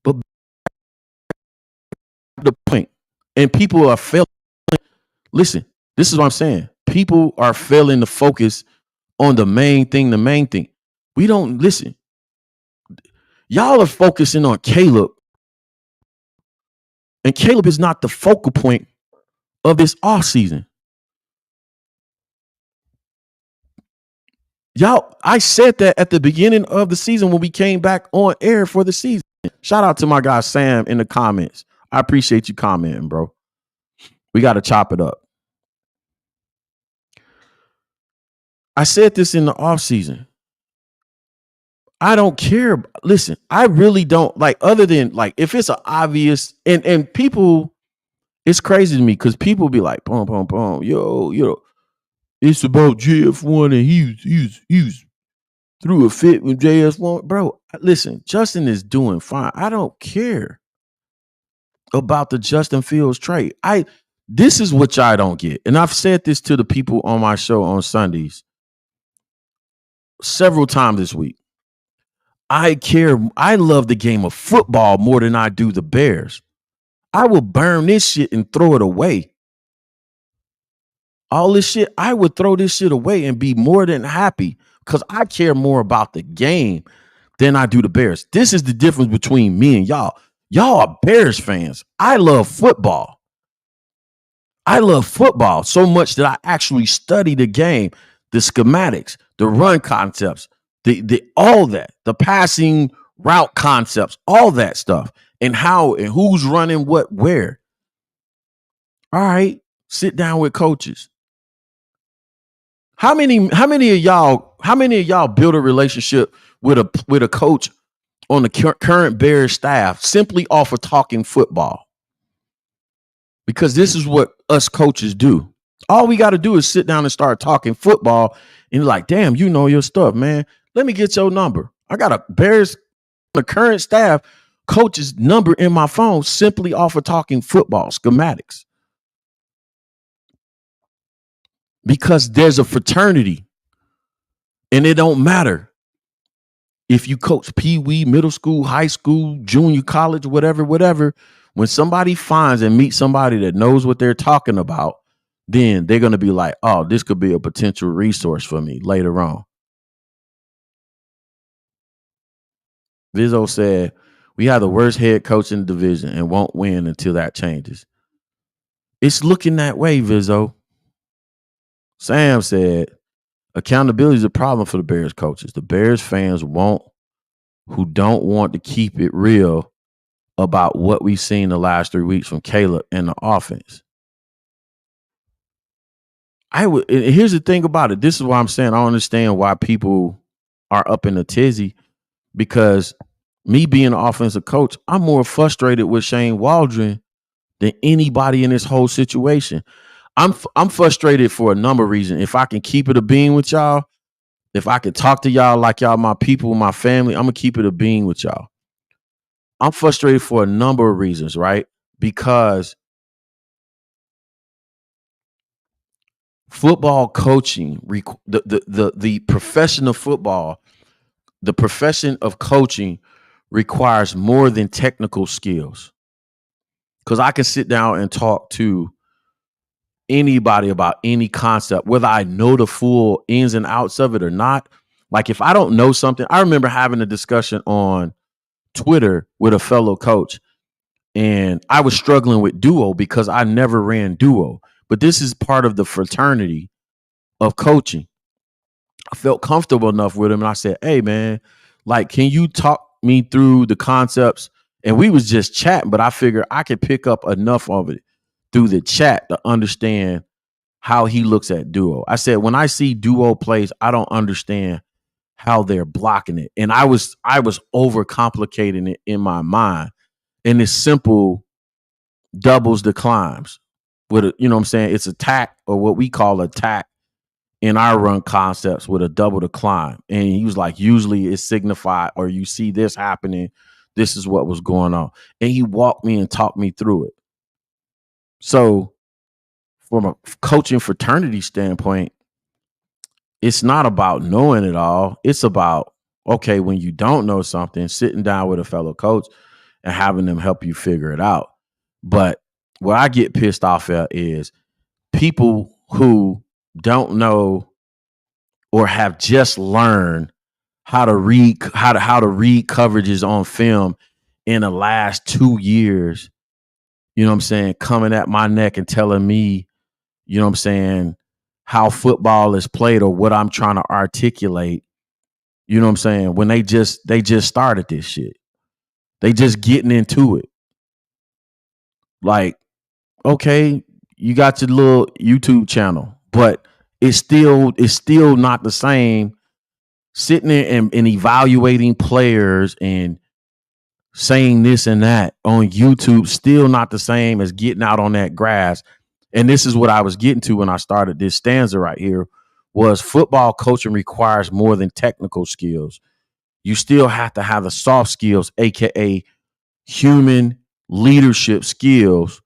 A: But the point, and people are failing. Listen, this is what I'm saying. People are failing to focus on the main thing. The main thing. We don't listen. Y'all are focusing on Caleb, and Caleb is not the focal point of this offseason. Y'all, I said that at the beginning of the season when we came back on air for the season. Shout out to my guy Sam in the comments. I appreciate you commenting, bro. We got to chop it up. I said this in the offseason. I don't care. Listen, I really don't, like, other than like if it's an obvious, and people, it's crazy to me because people be like, boom, boom, boom, yo, it's about JF1 and he was threw a fit with JS1. Bro, listen, Justin is doing fine. I don't care about the Justin Fields trade. This is what y'all don't get. And I've said this to the people on my show on Sundays several times this week. I love the game of football more than I do the Bears. I will burn this shit and throw it away. All this shit, I would throw this shit away and be more than happy, because I care more about the game than I do the Bears. This is the difference between me and y'all. Y'all are Bears fans. I love football. I love football so much that I actually study the game. the schematics, the run concepts, the all that, the passing route concepts, all that stuff, and how and who's running what where. All right, sit down with coaches. How many of y'all build a relationship with a coach on the current Bears staff simply off of talking football? Because this is what us coaches do. All we got to do is sit down and start talking football, and you're like, damn, you know your stuff, man. Let me get your number. I got a Bears, the current staff coach's number in my phone simply off of talking football schematics. Because there's a fraternity, and it don't matter if you coach pee-wee, middle school, high school, junior college, whatever. When somebody finds and meets somebody that knows what they're talking about, then they're going to be like, oh, this could be a potential resource for me later on. Vizzo said, we have the worst head coach in the division and won't win until that changes. It's looking that way, Vizzo. Sam said, accountability is a problem for the Bears coaches. The Bears fans who don't want to keep it real about what we've seen the last 3 weeks from Caleb and the offense. Here's the thing about it. This is why I'm saying I don't understand why people are up in a tizzy, because me being an offensive coach, I'm more frustrated with Shane Waldron than anybody in this whole situation. I'm frustrated for a number of reasons. If I can keep it a being with y'all, if I can talk to y'all like y'all my people, my family, I'm going to keep it a being with y'all. I'm frustrated for a number of reasons, right? Because football coaching, the profession of football, the profession of coaching requires more than technical skills. Because I can sit down and talk to anybody about any concept, whether I know the full ins and outs of it or not. Like if I don't know something, I remember having a discussion on Twitter with a fellow coach, and I was struggling with duo because I never ran duo. But this is part of the fraternity of coaching. I felt comfortable enough with him, and I said, hey, man, like, can you talk me through the concepts? And we was just chatting, but I figured I could pick up enough of it through the chat to understand how he looks at duo. I said, when I see duo plays, I don't understand how they're blocking it. And I was overcomplicating it in my mind. And it's simple doubles the climbs with a, you know what I'm saying? It's attack, or what we call attack in our run concepts, with a double the climb. And he was like, usually it's signified, or you see this happening, this is what was going on. And he walked me and talked me through it. So from a coaching fraternity standpoint, it's not about knowing it all. It's about, okay, when you don't know something, sitting down with a fellow coach and having them help you figure it out. But what I get pissed off at is people who don't know or have just learned how to read coverages on film in the last 2 years, you know what I'm saying, coming at my neck and telling me, you know what I'm saying, how football is played or what I'm trying to articulate. You know what I'm saying? When they just started this shit. They just getting into it. Like, okay, you got your little YouTube channel, but it's still not the same sitting there and evaluating players and saying this and that on YouTube. Still not the same as getting out on that grass. And this is what I was getting to when I started this stanza right here, was football coaching requires more than technical skills. You still have to have the soft skills, aka human leadership skills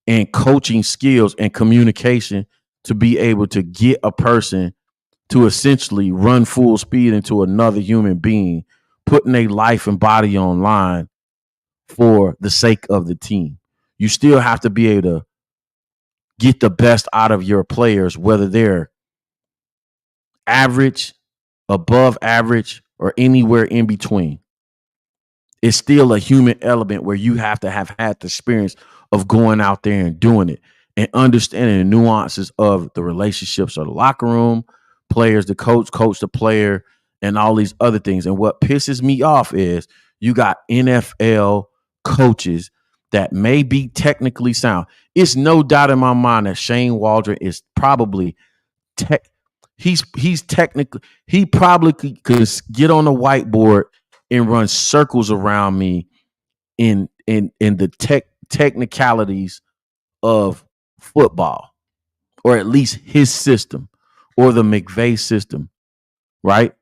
A: and coaching skills and communication, to be able to get a person to essentially run full speed into another human being, putting their life and body on line for the sake of the team. You still have to be able to get the best out of your players, whether they're average, above average, or anywhere in between. It's still a human element where you have to have had the experience of going out there and doing it and understanding the nuances of the relationships of the locker room, players, the coach the player, and all these other things. And what pisses me off is you got NFL coaches that may be technically sound. It's no doubt in my mind that Shane Waldron is probably tech. He's technically, he probably could get on the whiteboard and run circles around me in the technicalities of football, or at least his system or the McVay system, right?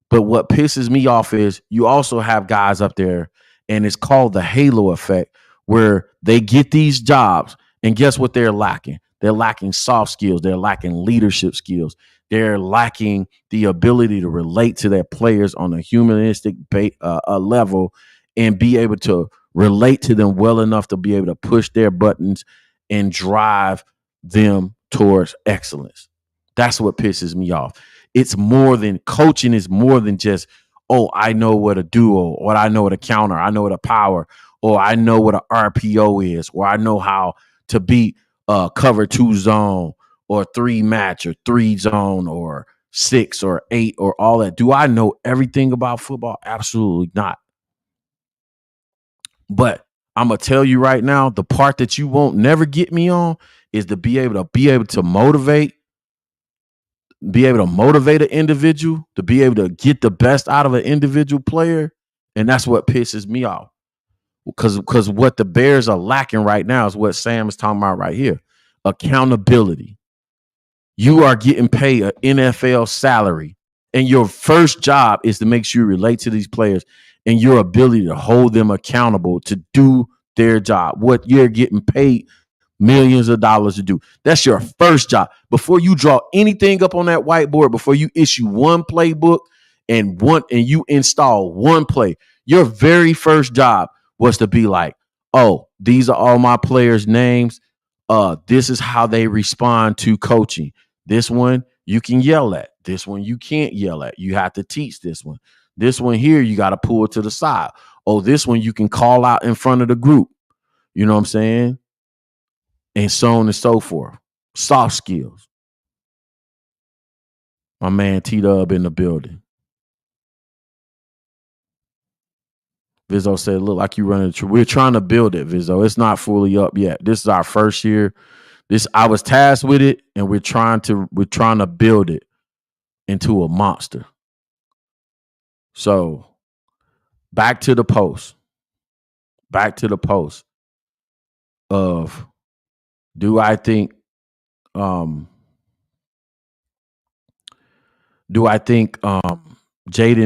A: But what pisses me off is you also have guys up there, and it's called the halo effect, where they get these jobs, and guess what they're lacking? They're lacking soft skills. They're lacking leadership skills. They're lacking the ability to relate to their players on a humanistic level and be able to relate to them well enough to be able to push their buttons and drive them towards excellence. That's what pisses me off. It's more than coaching, is more than just, oh, I know what a duo, or I know what a counter, I know what a power, or I know what a RPO is, or I know how to beat cover 2 zone or 3 match or 3 zone or 6 or 8 or all that. Do I know everything about football? Absolutely not. But I'm gonna tell you right now, the part that you won't never get me on is to be able to motivate an individual, to be able to get the best out of an individual player. And that's what pisses me off. Because what the Bears are lacking right now is what Sam is talking about right here. Accountability. You are getting paid an NFL salary, and your first job is to make sure you relate to these players and your ability to hold them accountable to do their job, what you're getting paid millions of dollars to do. That's your first job. Before you draw anything up on that whiteboard, before you issue one playbook and you install one play, your very first job was to be like, oh, these are all my players' names. This is how they respond to coaching. This one you can yell at. This one you can't yell at. You have to teach this one. This one here you got to pull to the side. Oh, this one you can call out in front of the group. You know what I'm saying? And so on and so forth. Soft skills. My man T-Dub in the building. Vizzo said, look like you running. We're trying to build it, Vizzo. It's not fully up yet. This is our first year. I was tasked with it, and we're trying to build it into a monster. So back to the post. Of, do I think Jayden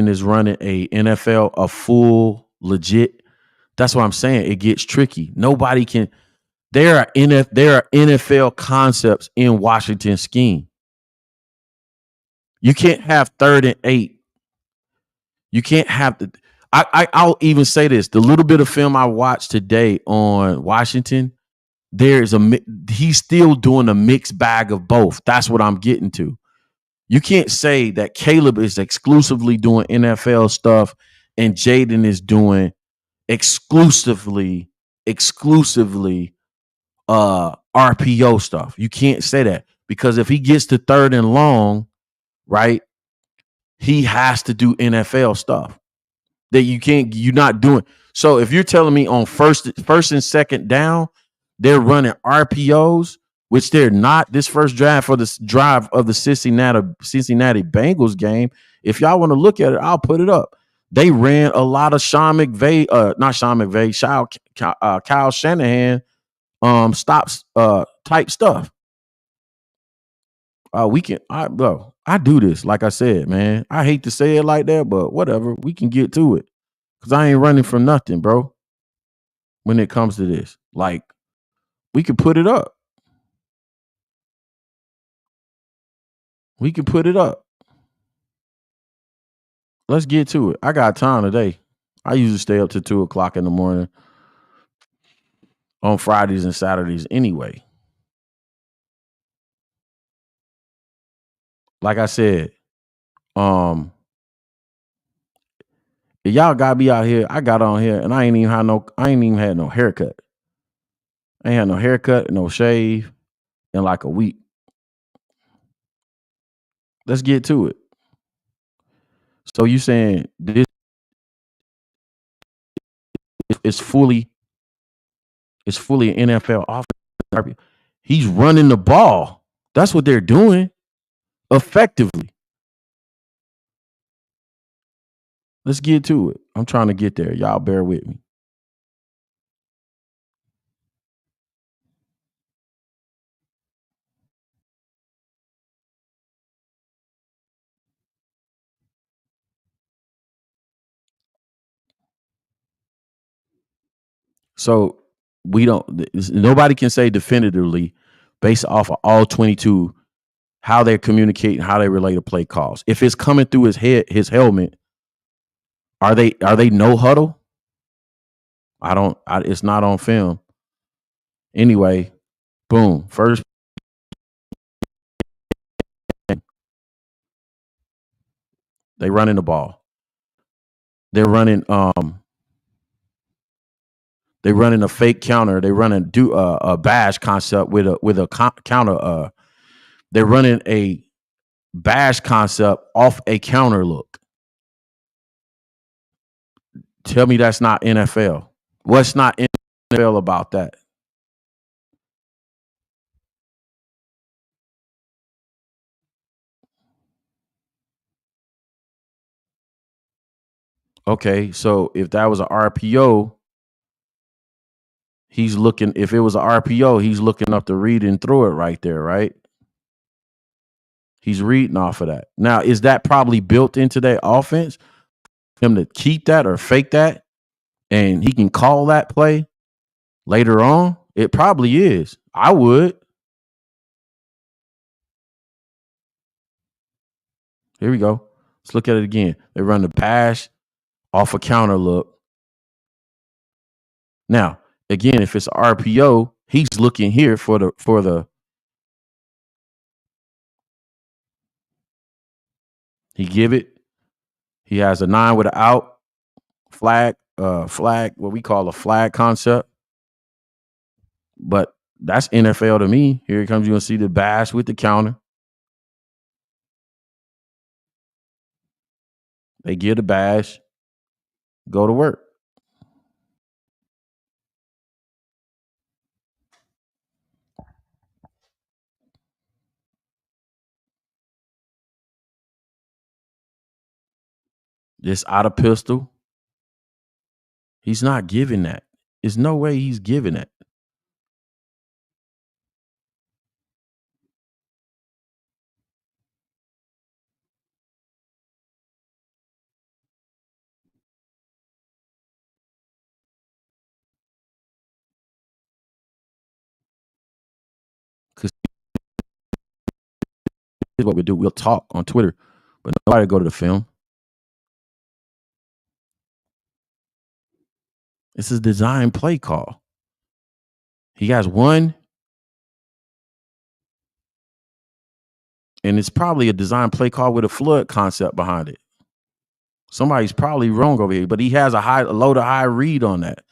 A: is running a NFL, a full legit? That's what I'm saying. It gets tricky. Nobody can. There are NFL concepts in Washington scheme. You can't have 3rd and 8. You can't have the. I'll even say this: the little bit of film I watched today on Washington, he's still doing a mixed bag of both. That's what I'm getting to. You can't say that Caleb is exclusively doing NFL stuff and Jayden is doing exclusively RPO stuff. You can't say that, because if he gets to 3rd and long, right, he has to do NFL stuff that you're not doing. So if you're telling me on first and 2nd down, they're running RPOs, which they're not. This first drive of the Cincinnati Bengals game, if y'all want to look at it, I'll put it up. They ran a lot of Kyle Shanahan stops type stuff. I do this, like I said, man. I hate to say it like that, but whatever. We can get to it, because I ain't running from nothing, bro. When it comes to this, like, we can put it up. Let's get to it. I got time today. I usually stay up to 2:00 in the morning on Fridays and Saturdays anyway. Like I said, y'all got me out here. I got on here and I ain't even had no haircut. I ain't had no haircut, no shave in like a week. Let's get to it. So you saying this is fully an NFL offense? He's running the ball. That's what they're doing effectively. Let's get to it. I'm trying to get there. Y'all bear with me. So we don't. Nobody can say definitively based off of all 22 how they're communicating, how they relate to play calls. If it's coming through his head, his helmet, are they no huddle? It's not on film. Anyway, boom. First, they running the ball. They're running a fake counter. They running a bash concept with a counter. They're running a bash concept off a counter look. Tell me that's not NFL. What's not NFL about that? Okay, so if that was an RPO, he's looking. If it was an RPO, he's looking up the read and throw it right there, right? He's reading off of that. Now, is that probably built into their offense? Him to keep that or fake that, and he can call that play later on? It probably is. I would. Here we go. Let's look at it again. They run the pass off a counter look. Now, again, if it's RPO, he's looking here for the he give it. He has a 9 with an out flag, what we call a flag concept. But that's NFL to me. Here it comes. You're gonna see the bash with the counter. They get a bash, go to work. This out of pistol. He's not giving that. There's no way he's giving that. Because here's what we do. We'll talk on Twitter, but nobody go to the film. This is design play call. He has one, and it's probably a design play call with a flood concept behind it. Somebody's probably wrong over here, but he has a low to high read on that.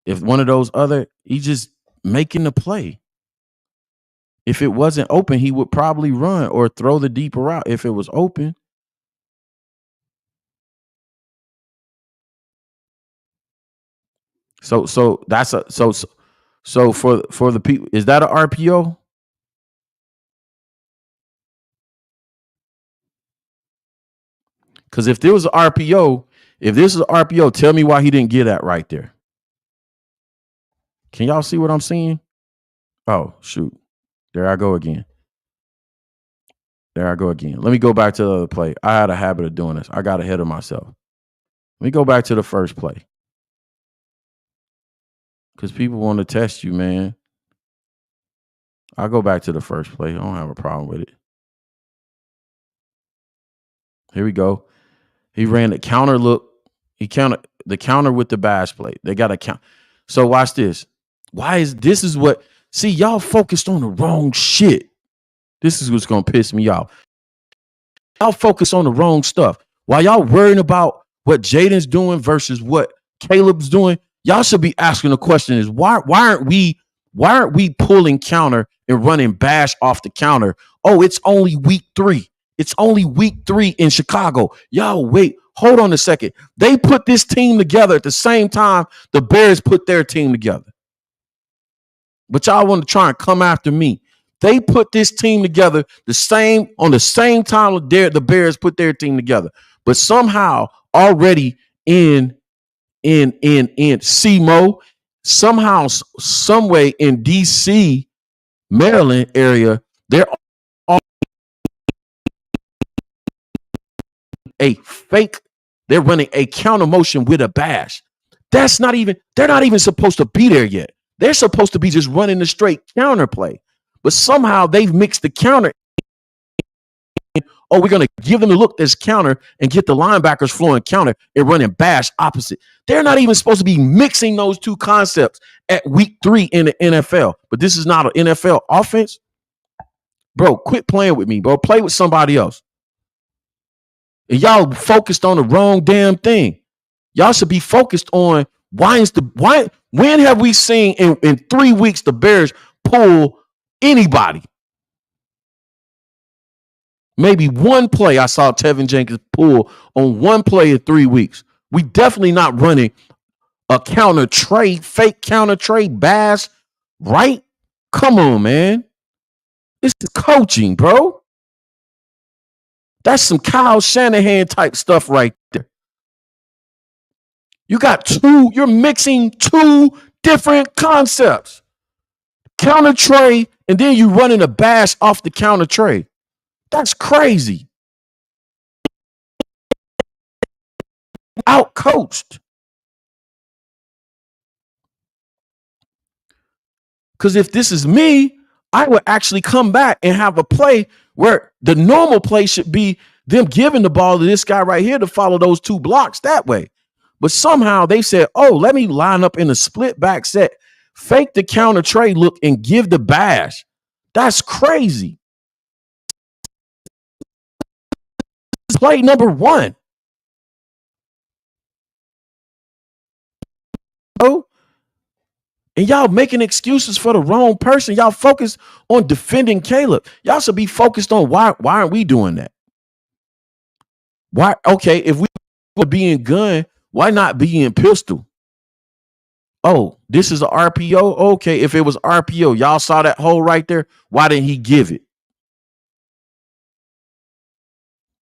A: If one of those other, he's just making the play. If it wasn't open, he would probably run or throw the deeper route if it was open. So that's a so for the people, is that an RPO? Because if there was an RPO, if this is an RPO, tell me why he didn't get that right there. Can y'all see what I'm seeing? Oh, shoot. There I go again. Let me go back to the other play. I had a habit of doing this. I got ahead of myself. Let me go back to the first play. Because people want to test you, man. I'll go back to the first play. I don't have a problem with it. Here we go. He ran the counter look. He counted the counter with the bash play. They got a count. So watch this. This is what, see, y'all focused on the wrong shit. This is what's going to piss me off. Y'all focus on the wrong stuff. While y'all worrying about what Jayden's doing versus what Caleb's doing, y'all should be asking the question is why aren't we pulling counter and running bash off the counter? Oh, it's only week 3. It's only week 3 in Chicago. Y'all wait, hold on a second. They put this team together at the same time the Bears put their team together. But y'all want to try and come after me. They put this team together the same time the Bears put their team together. But somehow already in CMO, somehow, some way in DC, Maryland area, they're all a fake. They're running a counter motion with a bash. They're not even supposed to be there yet. They're supposed to be just running the straight counter play. But somehow they've mixed the counter. Oh, we're going to give them a look that's counter and get the linebackers flowing counter and running bash opposite. They're not even supposed to be mixing those two concepts at week 3 in the NFL. But this is not an NFL offense. Bro, quit playing with me, bro. Play with somebody else. And y'all focused on the wrong damn thing. Y'all should be focused on when have we seen in 3 weeks the Bears pull anybody? Maybe one play I saw Tevin Jenkins pull on one play in 3 weeks. We definitely not running a counter trade, fake counter trade bash, right? Come on, man. This is coaching, bro. That's some Kyle Shanahan type stuff right there. You're mixing 2 different concepts. Counter trade, and then you running a bash off the counter trade. That's crazy. Out coached. Because if this is me, I would actually come back and have a play where the normal play should be them giving the ball to this guy right here to follow those 2 blocks that way. But somehow they said, oh, let me line up in a split back set, fake the counter trade look, and give the bash. That's crazy. Play number 1. Oh, and y'all making excuses for the wrong person. Y'all focus on defending Caleb. Y'all should be focused on why aren't we doing that? Why? Okay, if we were being gun, why not be in pistol? Oh, this is an RPO? Okay, if it was RPO, y'all saw that hole right there. Why didn't he give it?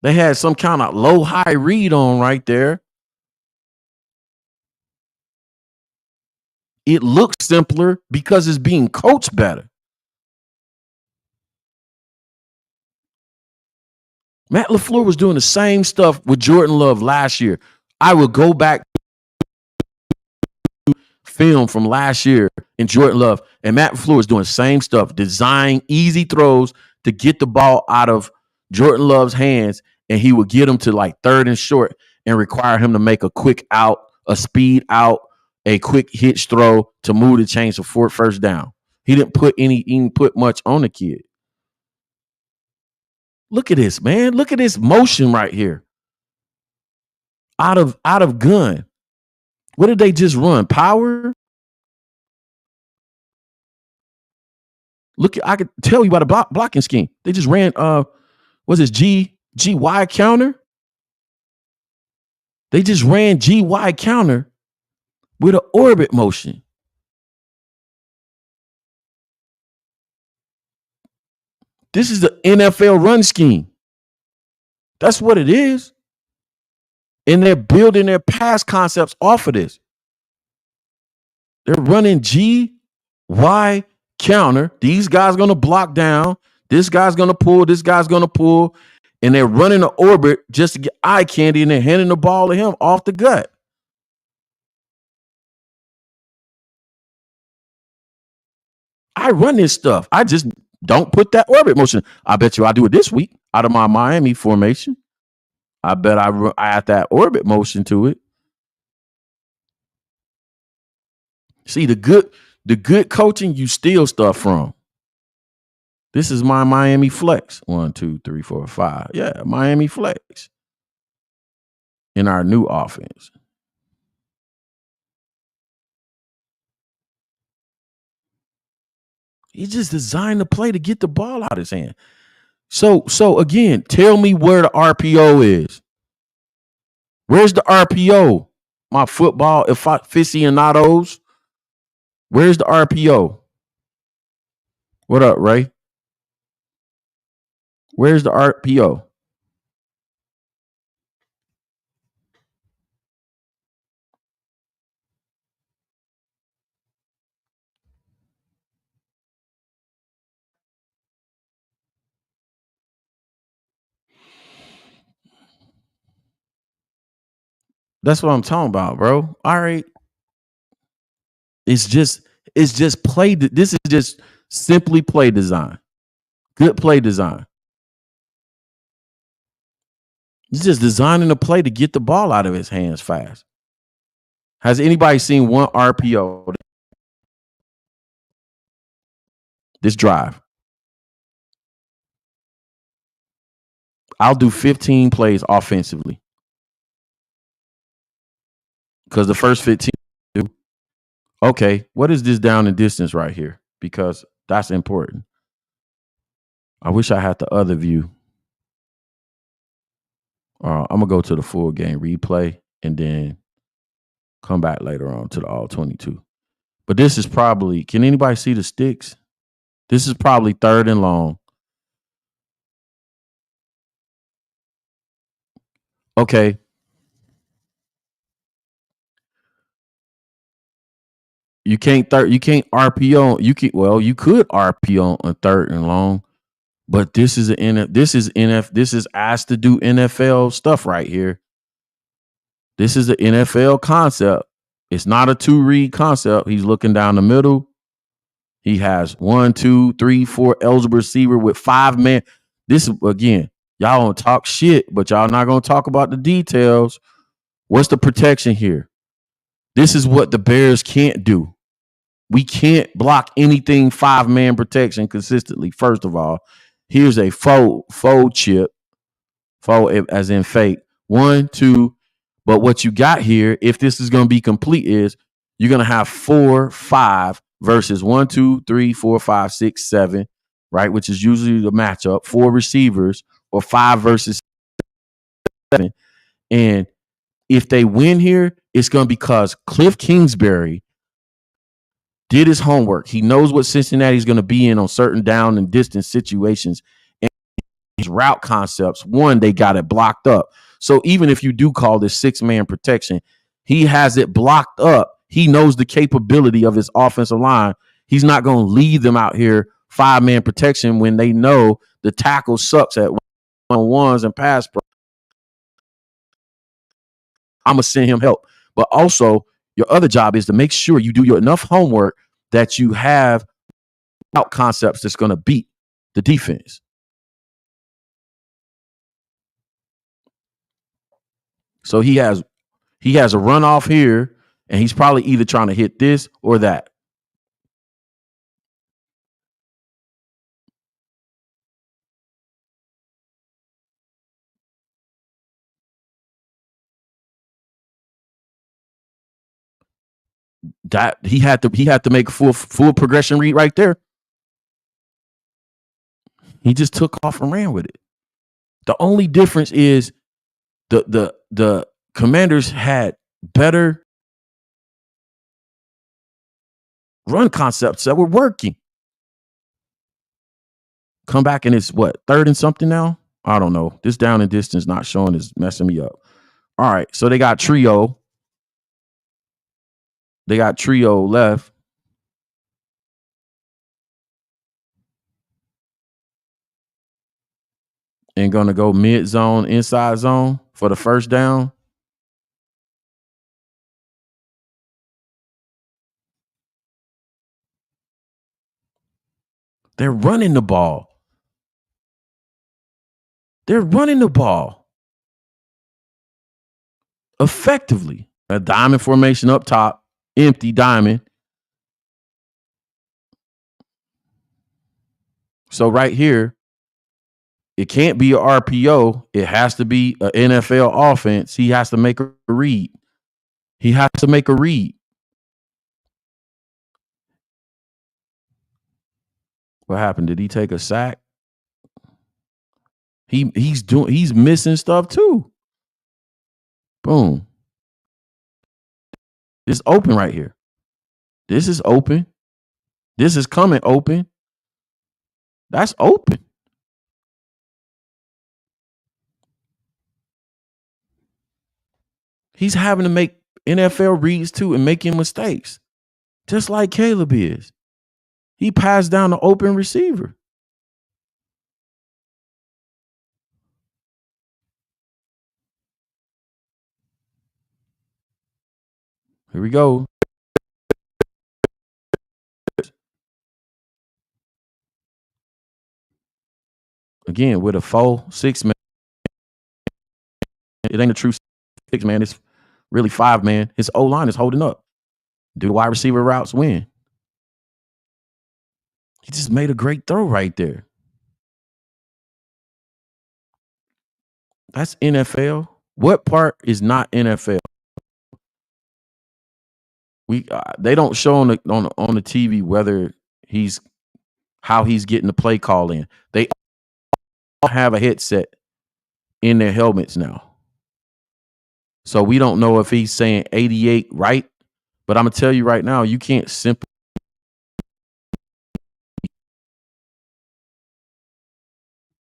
A: They had some kind of low-high read on right there. It looks simpler because it's being coached better. Matt LaFleur was doing the same stuff with Jordan Love last year. I would go back to film from last year in Jordan Love, and Matt LaFleur was doing the same stuff, design easy throws to get the ball out of Jordan Love's hands, and he would get him to like 3rd and short and require him to make a quick out, a speed out, a quick hitch throw to move the chains for 1st down. He didn't put much on the kid. Look at this, man. Look at this motion right here. Out of gun. What did they just run? Power? Look, I could tell you about a blocking scheme. They just ran what's this GY counter? They just ran GY counter with an orbit motion. This is the NFL run scheme. That's what it is. And they're building their pass concepts off of this. They're running GY counter. These guys are going to block down. This guy's going to pull. This guy's going to pull. And they're running an orbit just to get eye candy, and they're handing the ball to him off the gut. I run this stuff. I just don't put that orbit motion. I bet you I do it this week out of my Miami formation. I bet I add that orbit motion to it. See, the good coaching you steal stuff from. This is my Miami flex. 1, 2, 3, 4, 5. Yeah, Miami flex in our new offense. He just designed the play to get the ball out of his hand. So again, tell me where the RPO is. Where's the RPO? My football aficionados. Where's the RPO? What up, Ray? Where's the RPO? That's what I'm talking about, bro. All right. It's just play. This is just simply play design. Good play design. He's just designing a play to get the ball out of his hands fast. Has anybody seen one RPO this drive? I'll do 15 plays offensively because the first 15. Okay, what is this down and distance right here? Because that's important. I wish I had the other view. I'm gonna go to the full game replay and then come back later on to the all 22. But this is probably, can anybody see the sticks? This is probably third and long. Okay. You can't RPO. You could RPO on third and long, but this is asked to do NFL stuff right here. This is the NFL concept. It's not a 2-read concept. He's looking down the middle. He has 1, 2, 3, 4 eligible receiver with 5 men. This again, y'all don't talk shit, but y'all not gonna talk about the details. What's the protection here? This is what the Bears can't do. We can't block anything 5-man protection consistently. First of all, here's a faux chip, faux as in fake. 1, 2. But what you got here, if this is going to be complete, is you're going to have 4, 5 versus 1, 2, 3, 4, 5, 6, 7, right? Which is usually the matchup. 4 receivers or 5 versus 7. And if they win here, it's going to be because Cliff Kingsbury did his homework. He knows what Cincinnati's going to be in on certain down and distance situations. And his route concepts, one, they got it blocked up. So even if you do call this 6-man protection, he has it blocked up. He knows the capability of his offensive line. He's not going to leave them out here 5-man protection when they know the tackle sucks at one-on-ones and pass pro. I'm going to send him help. But also, your other job is to make sure you do your enough homework that you have out concepts that's going to beat the defense. So he has a runoff here, and he's probably either trying to hit this or that. That he had to make full progression read right there. He just took off and ran with it. The only difference is the Commanders had better run concepts that were working. Come back and it's what, third and something now? I don't know. This down and distance not showing is messing me up. All right, so they got trio. They got trio left. And going to go mid zone, inside zone for the first down. They're running the ball. They're running the ball effectively. A diamond formation up top, empty diamond. So right here, it can't be a RPO. It has to be an NFL offense. He has to make a read. He has to make a read. What happened? Did he take a sack? He's missing stuff too. Boom. It's open right here. This is open. This is coming open. That's open. He's having to make NFL reads too and making mistakes, just like Caleb is. He passed down the open receiver. Here we go. Again, with a 4-6 man. It ain't a true 6 man. It's really 5 man. His O-line is holding up. Do the wide receiver routes win? He just made a great throw right there. That's NFL. What part is not NFL? They don't show on the TV whether how he's getting the play call in. They all have a headset in their helmets now. So we don't know if he's saying 88 right, but I'm gonna tell you right now, you can't simply.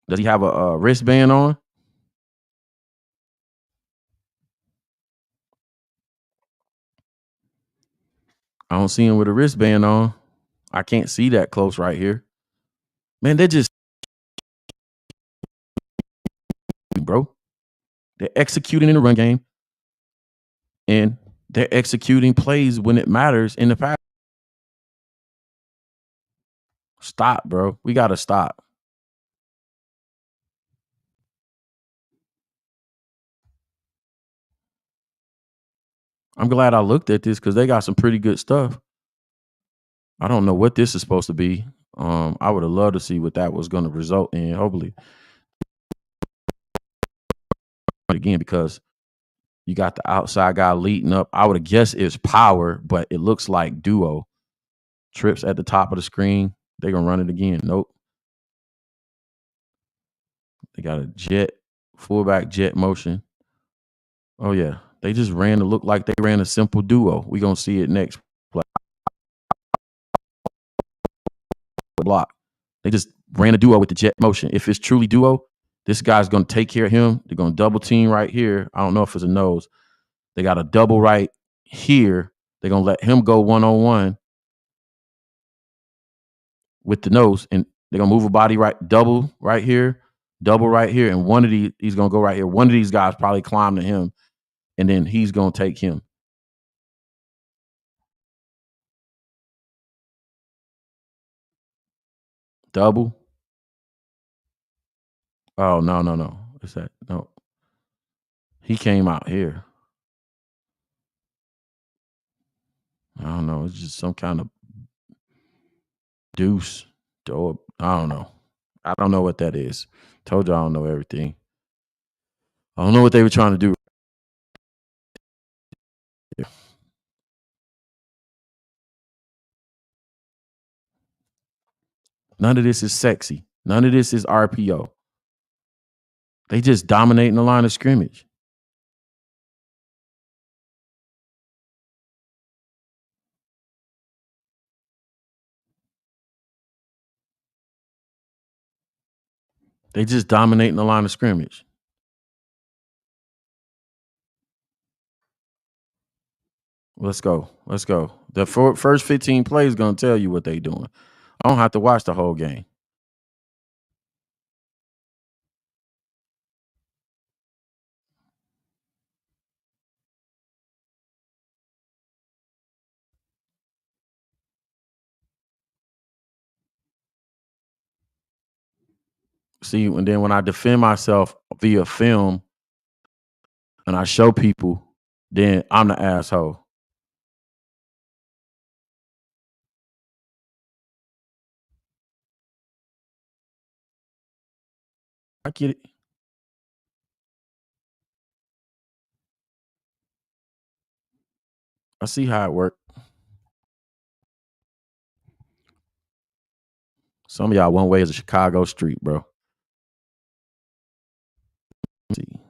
A: Does he have a wristband on? I don't see him with a wristband on. I can't see that close right here. Man, they're just bro. They're executing in the run game, and they're executing plays when it matters in the pass. Stop, bro. We gotta stop. I'm glad I looked at this because they got some pretty good stuff. I don't know what this is supposed to be. I would have loved to see what that was going to result in. Hopefully, again, because you got the outside guy leading up. I would have guessed it's power, but it looks like duo. Trips at the top of the screen. They're gonna run it again. Nope. They got a jet, fullback jet motion. Oh yeah, they just ran to look like they ran a simple duo. We gonna see it next play. Block. They just ran a duo with the jet motion. If it's truly duo, this guy's gonna take care of him. They're gonna double team right here. I don't know if it's a nose. They got a double right here. They're gonna let him go 1-on-1 with the nose, and they're gonna move a body right, double right here, and one of these he's gonna go right here. One of these guys probably climb to him, and then he's gonna take him. Double. Oh no. What's that? No. He came out here. I don't know. It's just some kind of deuce. Or I don't know. I don't know what that is. Told you I don't know everything. I don't know what they were trying to do. None of this is sexy. None of this is RPO. They just dominating the line of scrimmage. They just dominating the line of scrimmage. Let's go. The first 15 plays is going to tell you what they doing. I don't have to watch the whole game. See, and then when I defend myself via film and I show people, then I'm the asshole. I get it. I see how it worked. Some of y'all one way is a Chicago street, bro.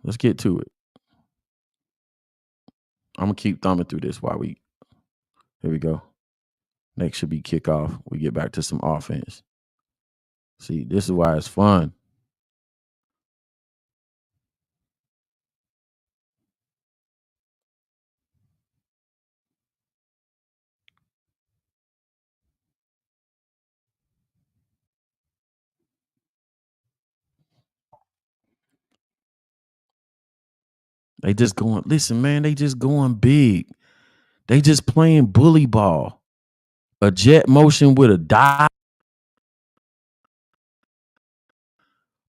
A: Let's get to it. I'm gonna keep thumbing through this while we. Here we go. Next should be kickoff. We get back to some offense. See, this is why it's fun. They just going, listen, man, they just going big. They just playing bully ball. A jet motion with a dive.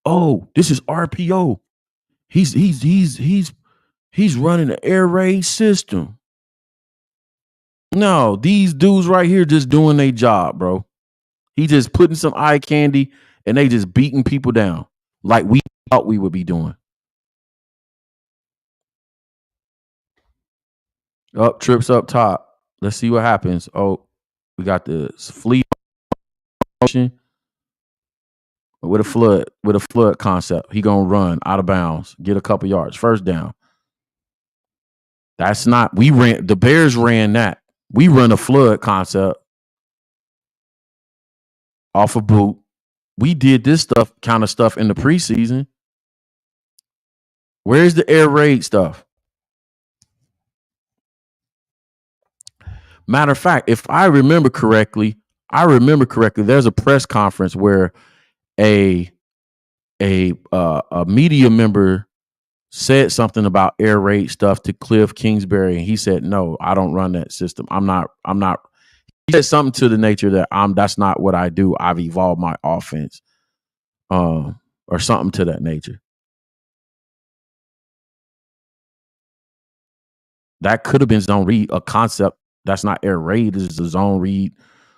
A: Oh, this is RPO. He's running the air raid system. No, these dudes right here just doing their job, bro. He just putting some eye candy and they just beating people down like we thought we would be doing. Up, trips up top. Let's see what happens. Oh, we got the fleet motion with a flood concept. He gonna run out of bounds, get a couple yards, first down. That's not, the Bears ran that. We run a flood concept off a boot. We did this kind of stuff in the preseason. Where's the air raid stuff? Matter of fact, if I remember correctly, there's a press conference where a media member said something about air raid stuff to Cliff Kingsbury, and he said, "No, I don't run that system. I'm not." He said something to the nature that that's not what I do. I've evolved my offense, or something to that nature. That could have been zone read, a concept. That's not air raid. This is a zone read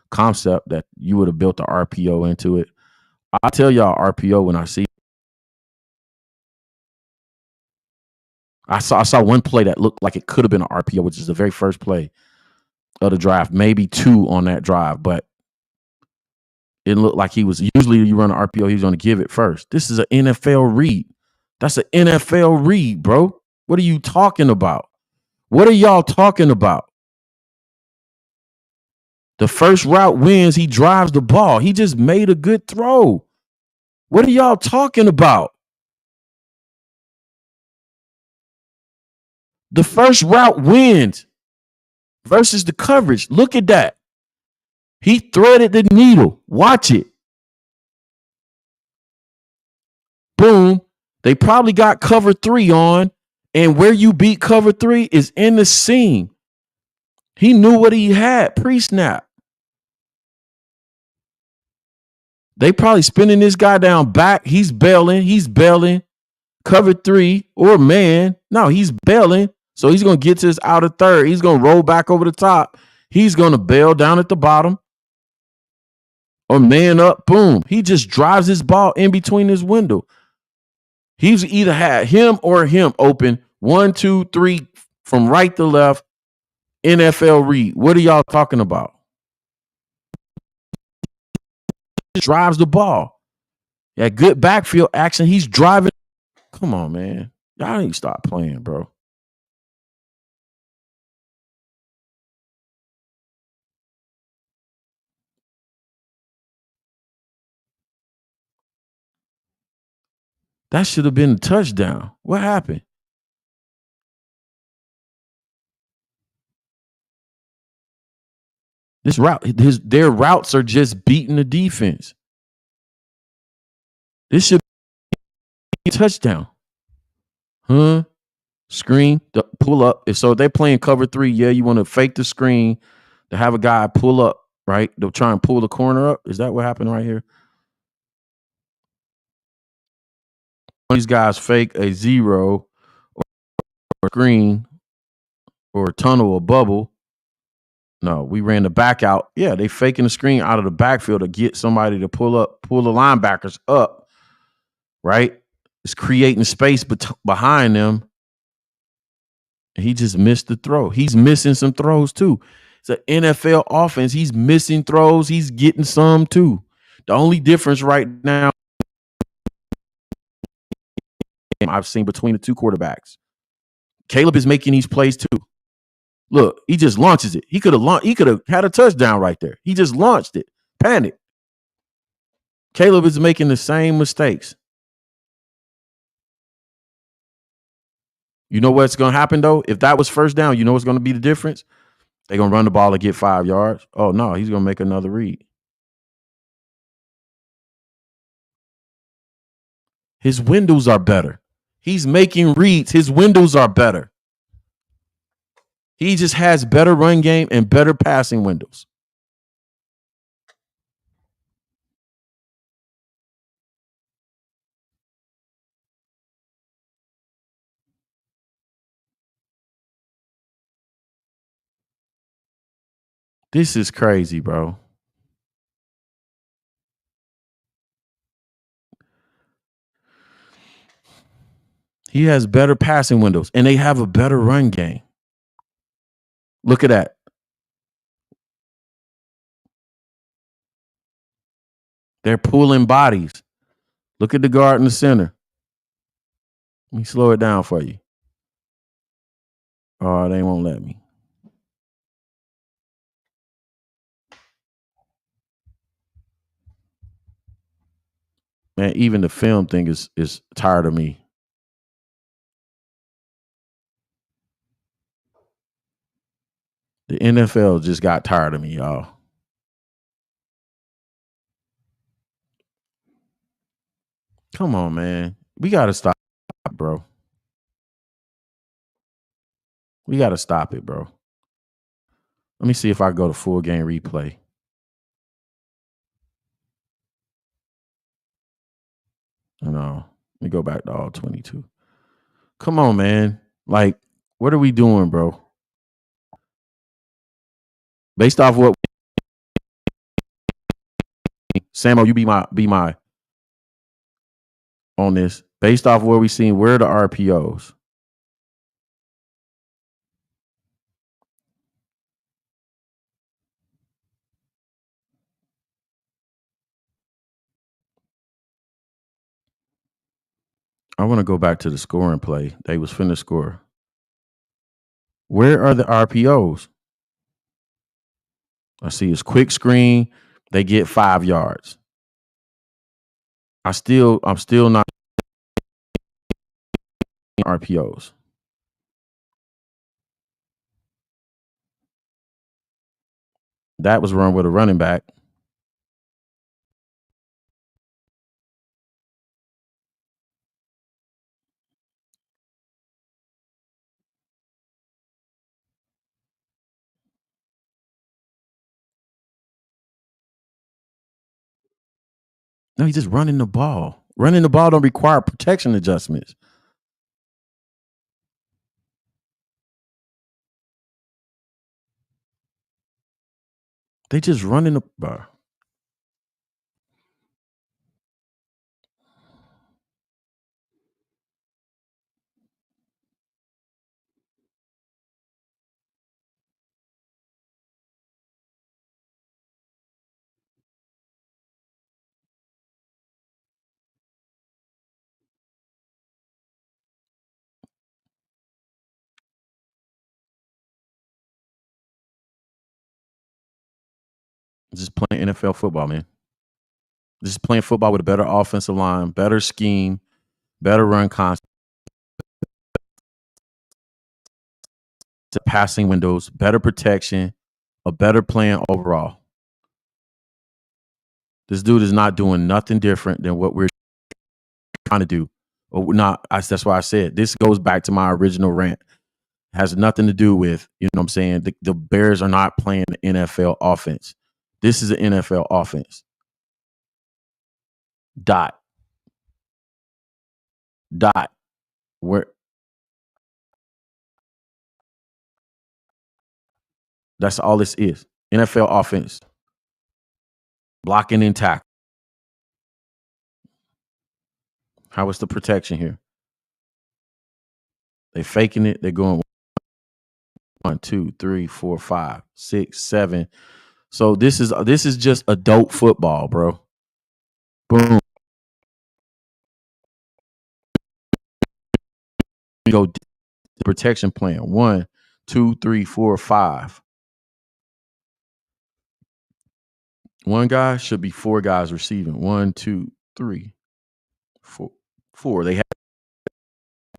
A: concept that you would have built the RPO into it. I tell y'all RPO when I see it. I saw one play that looked like it could have been an RPO, which is the very first play of the drive, maybe two on that drive, but it looked like he was, usually you run an RPO, he's going to give it first. This is an NFL read. That's an NFL read, bro. What are you talking about? What are y'all talking about? The first route wins. He drives the ball. He just made a good throw. What are y'all talking about? The first route wins versus the coverage. Look at that. He threaded the needle. Watch it. Boom. They probably got cover 3 on, and where you beat cover 3 is in the seam. He knew what he had pre-snap. They probably spinning this guy down back. He's bailing. Cover 3 or man. No, he's bailing. So he's going to get to his outer third. He's going to roll back over the top. He's going to bail down at the bottom. Or man up, boom. He just drives his ball in between his window. He's either had him or him open 1, 2, 3 from right to left. NFL read. What are y'all talking about? He drives the ball. Yeah, good backfield action. He's driving. Come on, man. Y'all need to stop playing, bro. That should have been a touchdown. What happened? Their routes are just beating the defense. This should be a touchdown. Huh? Screen, pull up. So they're playing cover 3. Yeah, you want to fake the screen to have a guy pull up, right? They'll try and pull the corner up. Is that what happened right here? These guys fake a zero or screen or tunnel or bubble. No, we ran the back out. Yeah, they faking the screen out of the backfield to get somebody to pull the linebackers up, right? It's creating space behind them. He just missed the throw. He's missing some throws too. It's an NFL offense. He's missing throws. He's getting some too. The only difference right now I've seen between the two quarterbacks. Caleb is making these plays too. Look, he just launches it. He could have had a touchdown right there. He just launched it. Panic. Caleb is making the same mistakes. You know what's going to happen, though? If that was first down, you know what's going to be the difference? They're going to run the ball and get 5 yards. Oh, no, he's going to make another read. His windows are better. He's making reads. His windows are better. He just has better run game and better passing windows. This is crazy, bro. He has better passing windows, and they have a better run game. Look at that. They're pulling bodies. Look at the guard in the center. Let me slow it down for you. Oh, they won't let me. Man, even the film thing is tired of me. The NFL just got tired of me, y'all. Come on, man. We got to stop, bro. We got to stop it, bro. Let me see if I go to full game replay. No, let me go back to all 22. Come on, man. Like, what are we doing, bro? Based off what Samo, you be my on this. Based off what we seen, where are the RPOs? I want to go back to the scoring play. They was finna score. Where are the RPOs? I see it's quick screen. They get 5 yards. I'm still not RPOs. That was run with a running back. No, he's just running the ball. Running the ball don't require protection adjustments. They just running the ball. Just playing NFL football, man. Just playing football with a better offensive line, better scheme, better run concept, passing windows, better protection, a better plan overall. This dude is not doing nothing different than what we're trying to do. Or we're not. That's why I said this goes back to my original rant. It has nothing to do with, you know what I'm saying? The Bears are not playing the NFL offense. This is an NFL offense. Dot. Where that's all this is. NFL offense. Blocking and tackle. How is the protection here? They faking it. They're going 1, 2, 3, 4, 5, 6, 7. So this is just adult football, bro. Boom. go protection plan. 1, 2, 3, 4, 5. One guy should be 4 guys receiving. 1, 2, 3, 4. 4. They have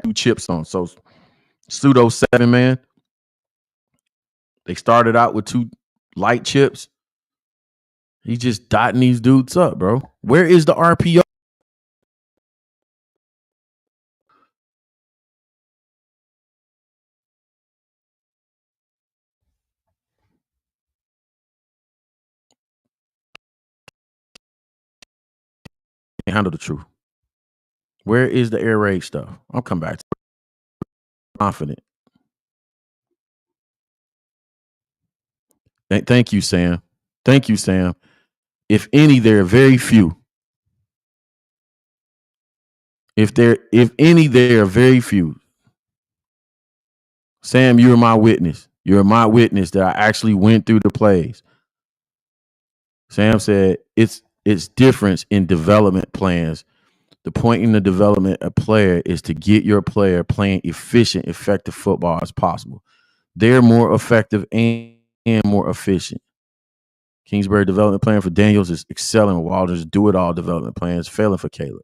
A: 2 chips on. So pseudo 7-man. They started out with 2 light chips. He's just dotting these dudes up, bro. Where is the RPO? Handle the truth. Where is the air raid stuff? I'll come back to it. Confident. Thank you, Sam. Thank you, Sam. If any, there are very few. If any, there are very few. Sam, you're my witness. You're my witness that I actually went through the plays. Sam said it's difference in development plans. The point in the development of player is to get your player playing efficient, effective football as possible. They're more effective and more efficient. Kingsbury development plan for Daniels is excelling. Walden's do-it-all development plan is failing for Caleb.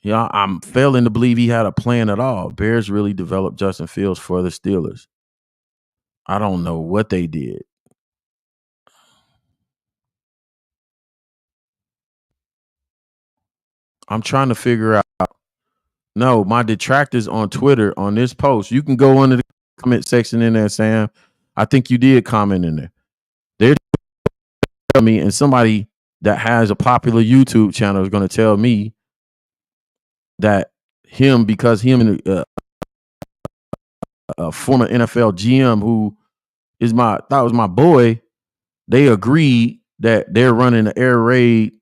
A: Yeah, I'm failing to believe he had a plan at all. Bears really developed Justin Fields for the Steelers. I don't know what they did. I'm trying to figure out. No, my detractors on Twitter on this post, you can go under the comment section in there, Sam. I think you did comment in there. They're telling me, and somebody that has a popular YouTube channel is going to tell me that because him and a former NFL GM who thought was my boy, they agreed that they're running the air raid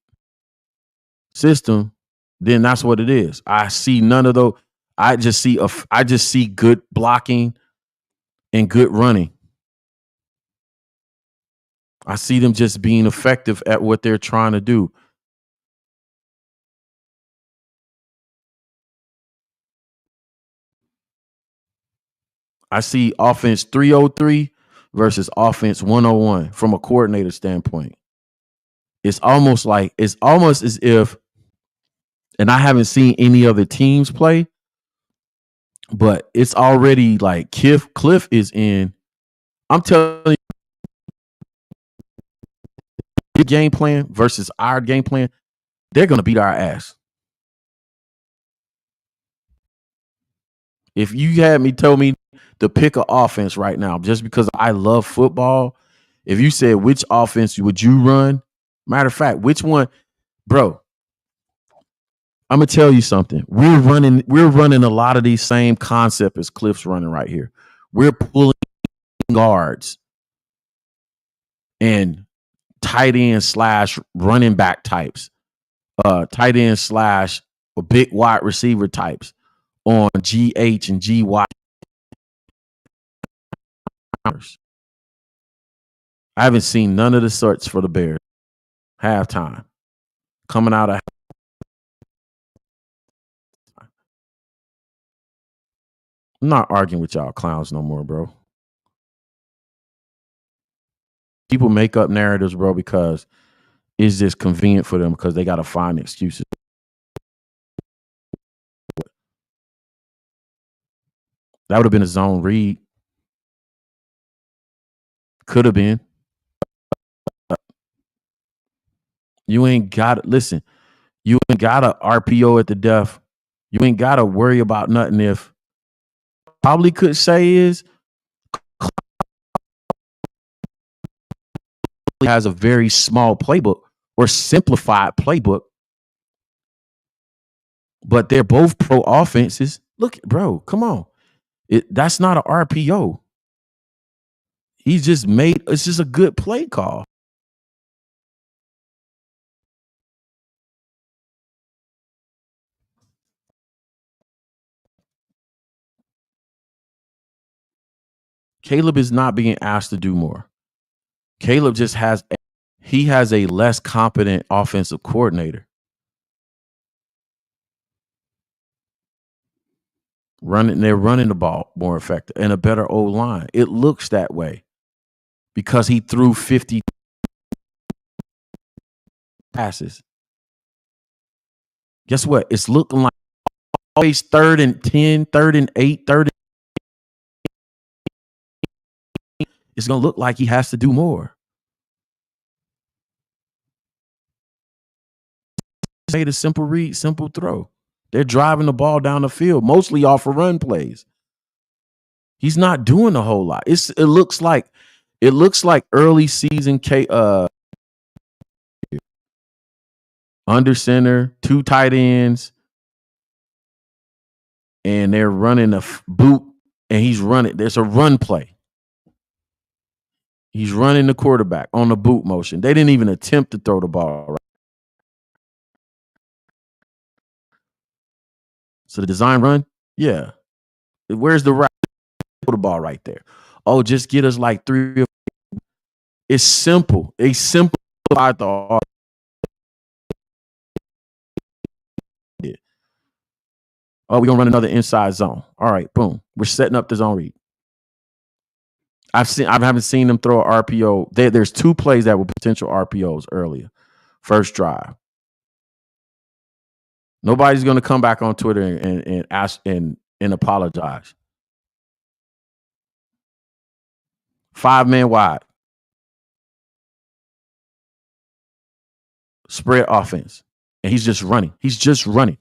A: system, then that's what it is. I see none of those. I just see good blocking and good running. I see them just being effective at what they're trying to do. I see offense 303 versus offense 101 from a coordinator standpoint. It's almost as if, and I haven't seen any other teams play, but it's already like Cliff is in. I'm telling you, game plan versus our game plan, they're going to beat our ass. If you had told me to pick an offense right now, just because I love football, if you said which offense would you run, matter of fact, which one, bro, I'm gonna tell you something. We're running a lot of these same concepts as Cliff's running right here. We're pulling guards and tight end / running back types, tight end / big wide receiver types on GH and GY. I haven't seen none of the sorts for the Bears. Halftime. Coming out of I'm not arguing with y'all clowns no more, bro. People make up narratives, bro, because it's just convenient for them because they got to find excuses. That would have been a zone read. Could have been. You ain't got to listen. You ain't got a RPO at the def. You ain't got to worry about nothing. If probably could say is has a very small playbook or simplified playbook, but they're both pro offenses. Look, bro, come on. That's not an RPO. He's just it's just a good play call. Caleb is not being asked to do more. Caleb just has a less competent offensive coordinator. They're running the ball more effective and a better O line. It looks that way because he threw 50 passes. Guess what? It's looking like always 3rd and 10, 3rd and 8, 3rd. It's going to look like he has to do more. Made a simple read, simple throw. They're driving the ball down the field, mostly off of run plays. He's not doing a whole lot. It looks like early season under center, 2 tight ends, and they're running a boot, and he's running. There's a run play. He's running the quarterback on the boot motion. They didn't even attempt to throw the ball. Right? So the design run, yeah. Where's the route? Put the ball right there. Oh, just get us like 3 or 4. It's simple. They simplified the art. Oh, we're gonna run another inside zone. All right, boom. We're setting up the zone read. I haven't seen them throw an RPO. There's 2 plays that were potential RPOs earlier. First drive. Nobody's gonna come back on Twitter and ask and apologize. 5-man wide. Spread offense. And he's just running. He's just running.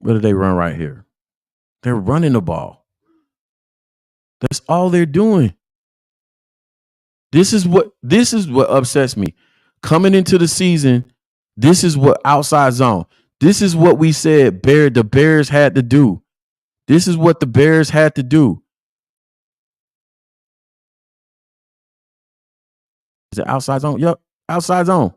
A: What did they run right here? They're running the ball. That's all they're doing. This is what upsets me. Coming into the season, this is what outside zone. This is what we said the Bears had to do. This is what the Bears had to do. Is it outside zone? Yep, outside zone.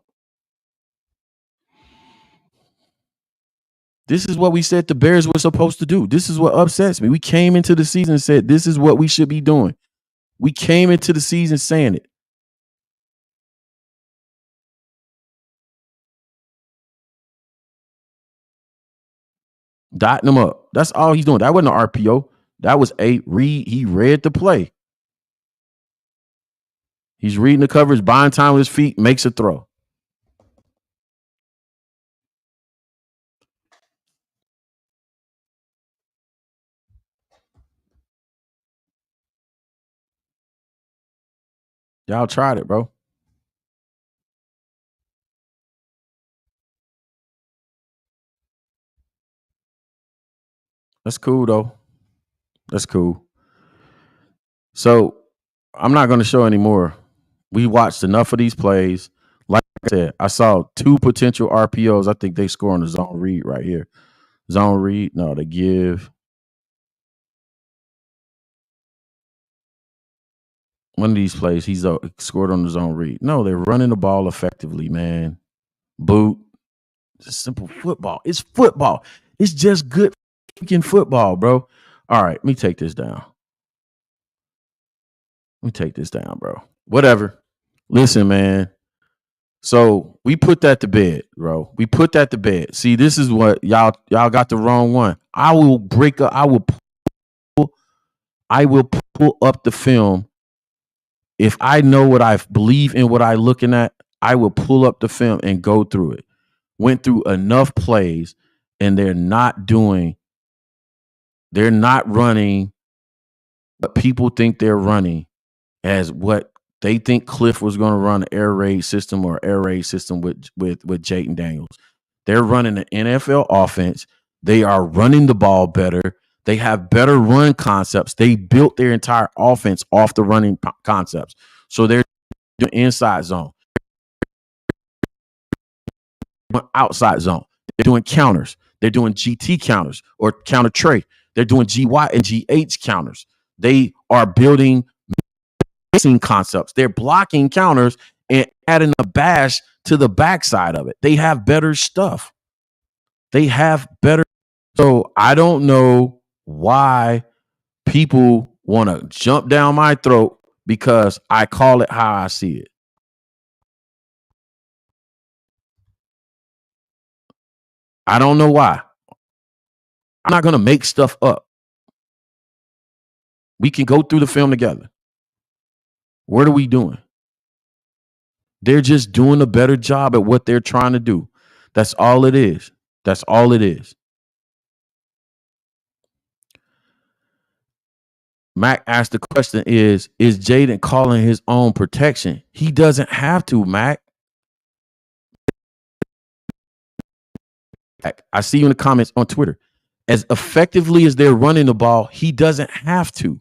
A: This is what we said the Bears were supposed to do. This is what upsets me. We came into the season and said this is what we should be doing. We came into the season saying it. Dotting them up. That's all he's doing. That wasn't an RPO. That was a read. He read the play. He's reading the coverage, buying time with his feet, makes a throw. Y'all tried it, bro. That's cool, though. That's cool. So I'm not going to show anymore. We watched enough of these plays. Like I said, I saw 2 potential RPOs. I think they score on the zone read right here. Zone read. No, they give. One of these plays, he's scored on the zone read. No, they're running the ball effectively, man. Boot. It's simple football. It's football. It's just good freaking football, bro. All right, let me take this down. Bro. Whatever. Listen, man. So we put that to bed, bro. We put that to bed. See, this is what y'all got the wrong one. I will break up. I will pull up the film. If I know what I believe in, what I looking at, I will pull up the film and go through it. Went through enough plays, and they're not running what people think they're running as what they think Cliff was going to run an air raid system or air raid system with Jayden Daniels. They're running an NFL offense. They are running the ball better. They have better run concepts. They built their entire offense off the running concepts. So they're doing inside zone, outside zone. They're doing counters. They're doing GT counters or counter trade. They're doing GY and GH counters. They are building concepts. They're blocking counters adding a bash to the backside of it. They have better stuff. They have better. So I don't know why people want to jump down my throat because I call it how I see it. I don't know why. I'm not going to make stuff up. We can go through the film together. What are we doing? They're just doing a better job at what they're trying to do. That's all it is. That's all it is. Mac asked the question is Jayden calling his own protection? He doesn't have to, Mac. I see you in the comments on Twitter. As effectively as they're running the ball, he doesn't have to.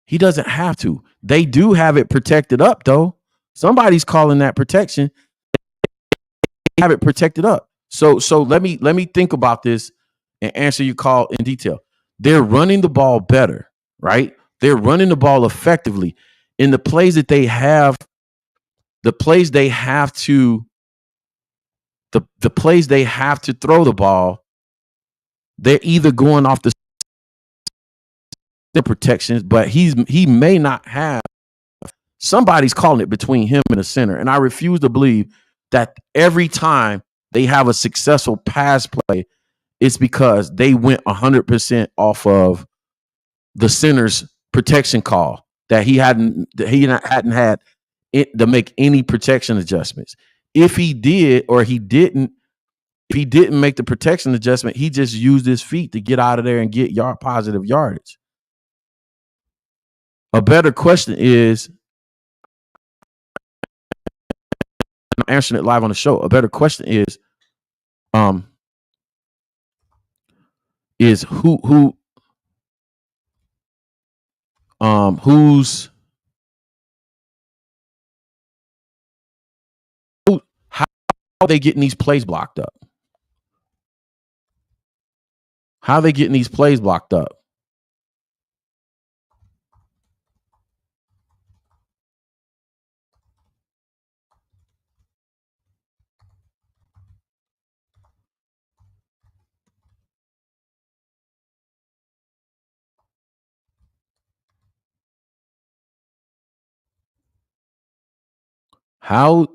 A: He doesn't have to. They do have it protected up, though. Somebody's calling that protection. They have it protected up. So let me think about this and answer your call in detail. They're running the ball better, right? They're running the ball effectively. In the plays that they have, the plays they have to throw the ball, they're either going off the protections, but he may not have. Somebody's calling it between him and the center. And I refuse to believe that every time they have a successful pass play, it's because they went 100% off of the center's protection call, that he hadn't had it to make any protection adjustments. If he did or he didn't, if he didn't make the protection adjustment, he just used his feet to get out of there and get positive yardage. A better question is, I'm answering it live on the show. A better question is how are they getting these plays blocked up? How are they getting these plays blocked up?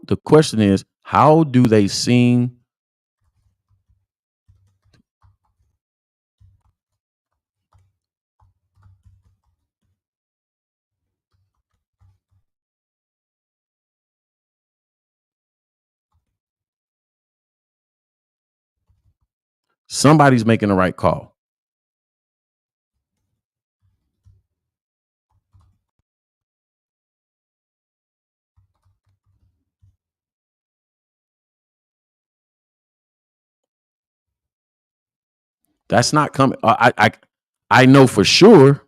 A: The question is, how do they seem somebody's making the right call? That's not coming. I know for sure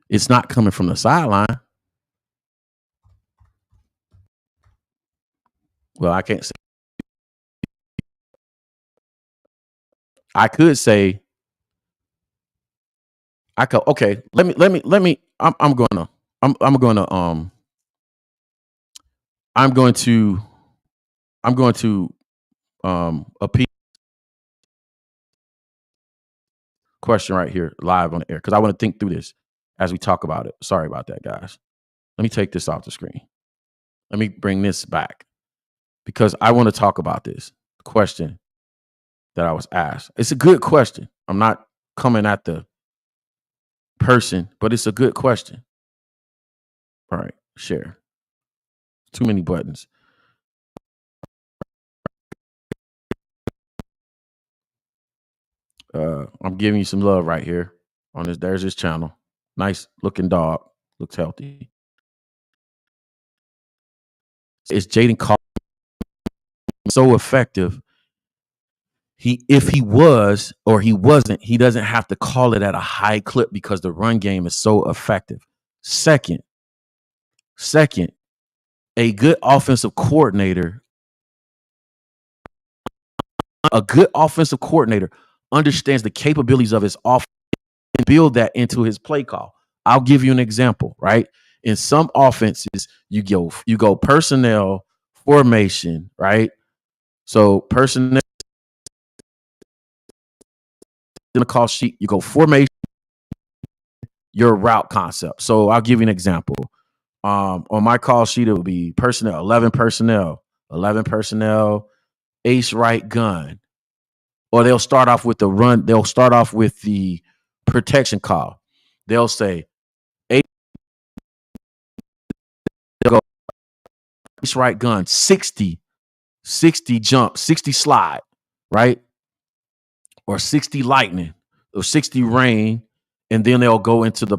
A: it's not coming from the sideline. Well, I can't say. I could say. Okay. Let me. I'm going to appeal question right here live on the air because I want to think through this as we talk about it. Sorry about that, guys. Let me take this off the screen. Let me bring this back because I want to talk about this question that I was asked. It's a good question. I'm not coming at the person, but it's a good question. All right, share. Too many buttons. I'm giving you some love right here on this. There's this channel. Nice looking dog. Looks healthy. Is Jayden Carr so effective? If he was or he wasn't, he doesn't have to call it at a high clip because the run game is so effective. Second, a good offensive coordinator understands the capabilities of his offense and build that into his play call. I'll give you an example, right? In some offenses, you go personnel formation, right? So personnel in the call sheet, you go formation, your route concept. So I'll give you an example. On my call sheet, it would be personnel, 11 personnel, ace right gun. Or they'll start off with the run. They'll start off with the protection call. They'll say, ace, they'll go ace right gun, 60 jump, 60 slide, right? Or 60 lightning, or 60 rain. And then they'll go into the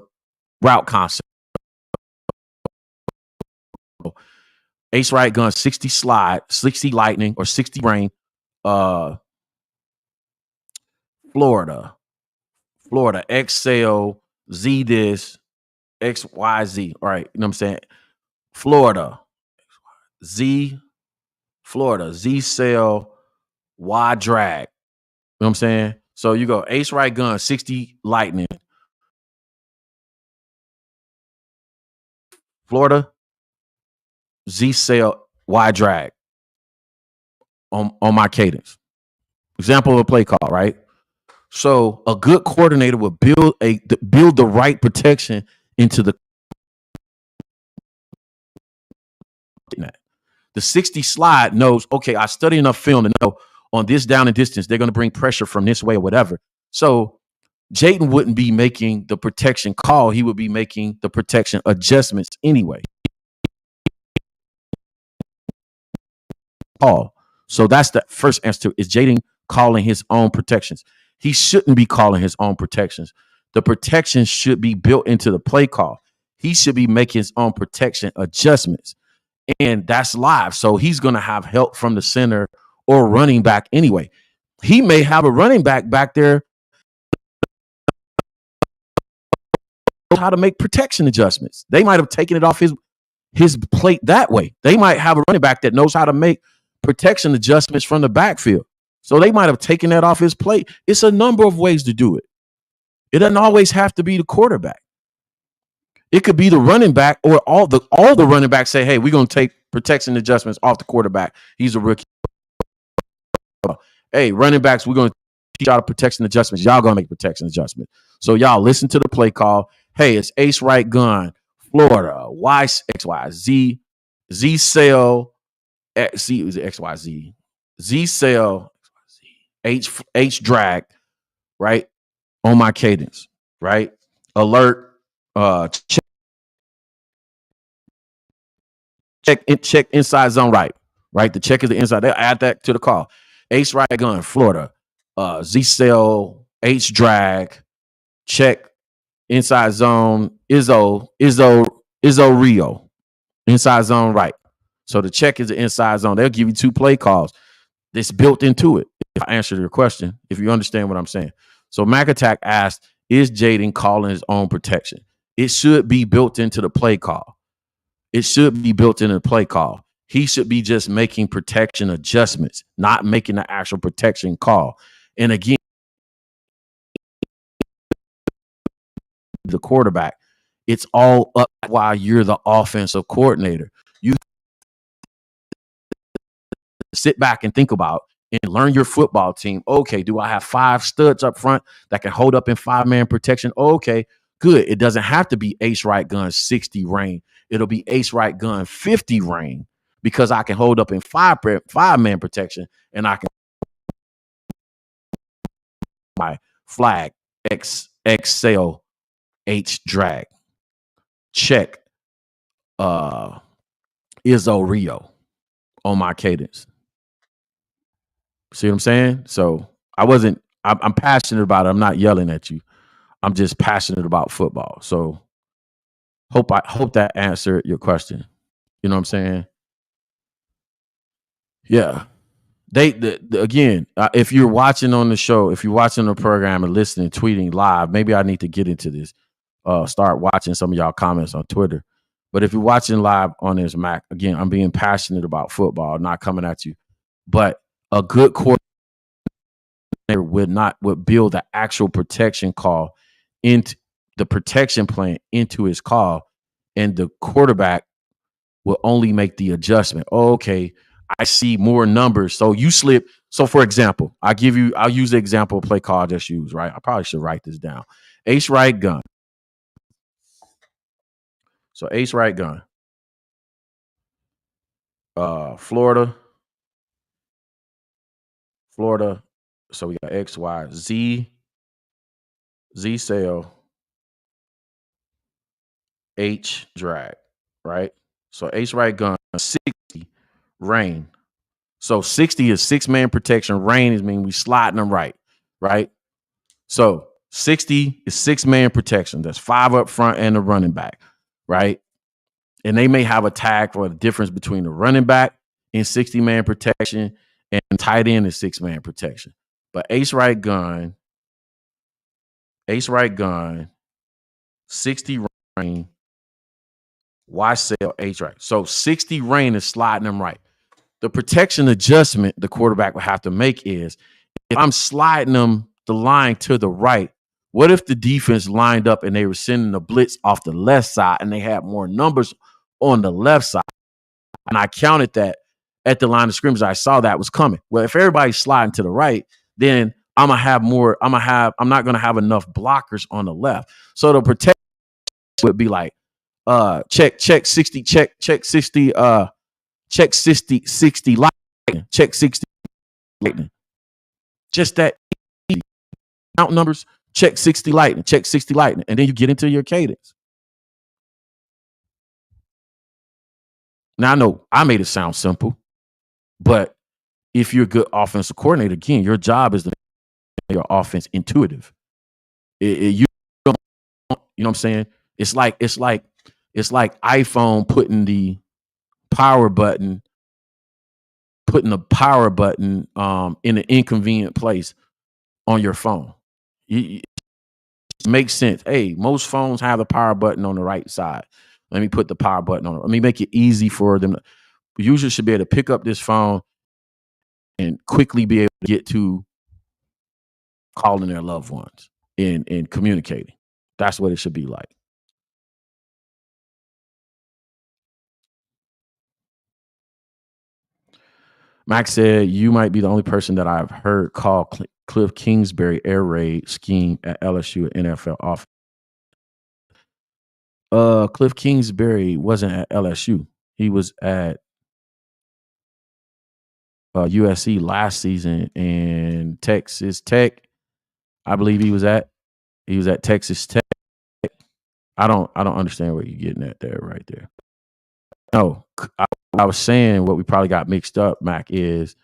A: route concept. Ace right gun, 60 slide, 60 lightning, or 60 rain. Florida, XL, Z this, XYZ. All right. You know what I'm saying? Florida, Z cell, Y drag. You know what I'm saying? So you go ace right gun, 60 lightning. Florida, Z cell, Y drag on my cadence. Example of a play call, right? So a good coordinator will build the right protection into the net. The 60 slide knows, okay, I study enough film to know on this down and distance, they're going to bring pressure from this way or whatever. So Jayden wouldn't be making the protection call. He would be making the protection adjustments anyway. Call. So that's the first answer. Is Jayden calling his own protections? He shouldn't be calling his own protections. The protection should be built into the play call. He should be making his own protection adjustments. And that's live. So he's going to have help from the center or running back anyway. He may have a running back there how to make protection adjustments. They might have taken it off his plate that way. They might have a running back that knows how to make protection adjustments from the backfield. So they might have taken that off his plate. It's a number of ways to do it. It doesn't always have to be the quarterback. It could be the running back, or all the running backs say, hey, we're going to take protection adjustments off the quarterback. He's a rookie. Hey, running backs, we're going to teach y'all protection adjustments. Y'all going to make protection adjustments. So y'all listen to the play call. Hey, it's ace right gun, Florida, XYZ, Z cell, XYZ, Z cell, H drag, right? On my cadence, right? Alert, check inside zone right? The check is the inside. They'll add that to the call. Ace right gun, Florida, Z cell, H drag, check inside zone, Izzo Rio, inside zone right. So the check is the inside zone. They'll give you 2 play calls. That's built into it. If I answer your question, if you understand what I'm saying. So Mac Attack asked, is Jayden calling his own protection? It should be built into the play call. It should be built into the play call. He should be just making protection adjustments, not making the actual protection call. And again, the quarterback, it's all up while you're the offensive coordinator. You sit back and think about and learn your football team. Okay, do I have 5 studs up front that can hold up in 5-man protection? Okay, good. It doesn't have to be ace right gun 60 rain. It'll be ace right gun 50 rain, because I can hold up in 5-man protection, and I can my flag XL H drag check Izzo Rio on my cadence. See what I'm saying? So I'm passionate about it. I'm not yelling at you. I'm just passionate about football. So hope that answered your question. You know what I'm saying? Yeah. Again, if you're watching on the show, if you're watching the program and listening, tweeting live, maybe I need to get into this. Start watching some of y'all comments on Twitter. But if you're watching live on this, Mac, again, I'm being passionate about football, not coming at you. But a good coordinator would build the actual protection call into the protection plan into his call, and the quarterback will only make the adjustment. Oh, okay, I see more numbers. So you slip. So for example, I'll use the example of play call I just used, right? I probably should write this down. Ace right gun. So ace right gun. Florida. So we got X, Y, Z cell, H drag, right? So ace right gun, 60, rain. So 60 is 6-man protection. Rain is mean we sliding them right, right? So 60 is 6-man protection. That's 5 up front and the running back, right? And they may have a tag for the difference between the running back in 60-man protection and tight end in 6-man protection. But ace right gun, 60 rain, Y cell, H right. So 60 rain is sliding them right. The protection adjustment the quarterback will have to make is if I'm sliding them the line to the right, what if the defense lined up and they were sending the blitz off the left side and they had more numbers on the left side? And I counted that at the line of scrimmage. I saw that was coming. Well, if everybody's sliding to the right, then I'm not gonna have enough blockers on the left. So the protection would be like check 60, check 60, check 60 lightning, check 60 lightning. Just that count numbers, check 60 lightning, check 60 lightning, and then you get into your cadence. Now I know I made it sound simple, but if you're a good offensive coordinator, again, your job is to make your offense intuitive. You know what I'm saying? It's like iPhone putting the power button in an inconvenient place on your phone. It makes sense. Hey, most phones have the power button on the right side. Let me put the power button on it. Let me make it easy for them. Users should be able to pick up this phone and quickly be able to get to calling their loved ones and communicating. That's what it should be like. Max said, you might be the only person that I've heard call Cliff Kingsbury air raid scheme at LSU NFL offense. Cliff Kingsbury wasn't at LSU. He was at USC last season and Texas Tech. I believe he was at Texas Tech. I don't understand what you're getting at there right there. No, I was saying what we probably got mixed up, Mac, is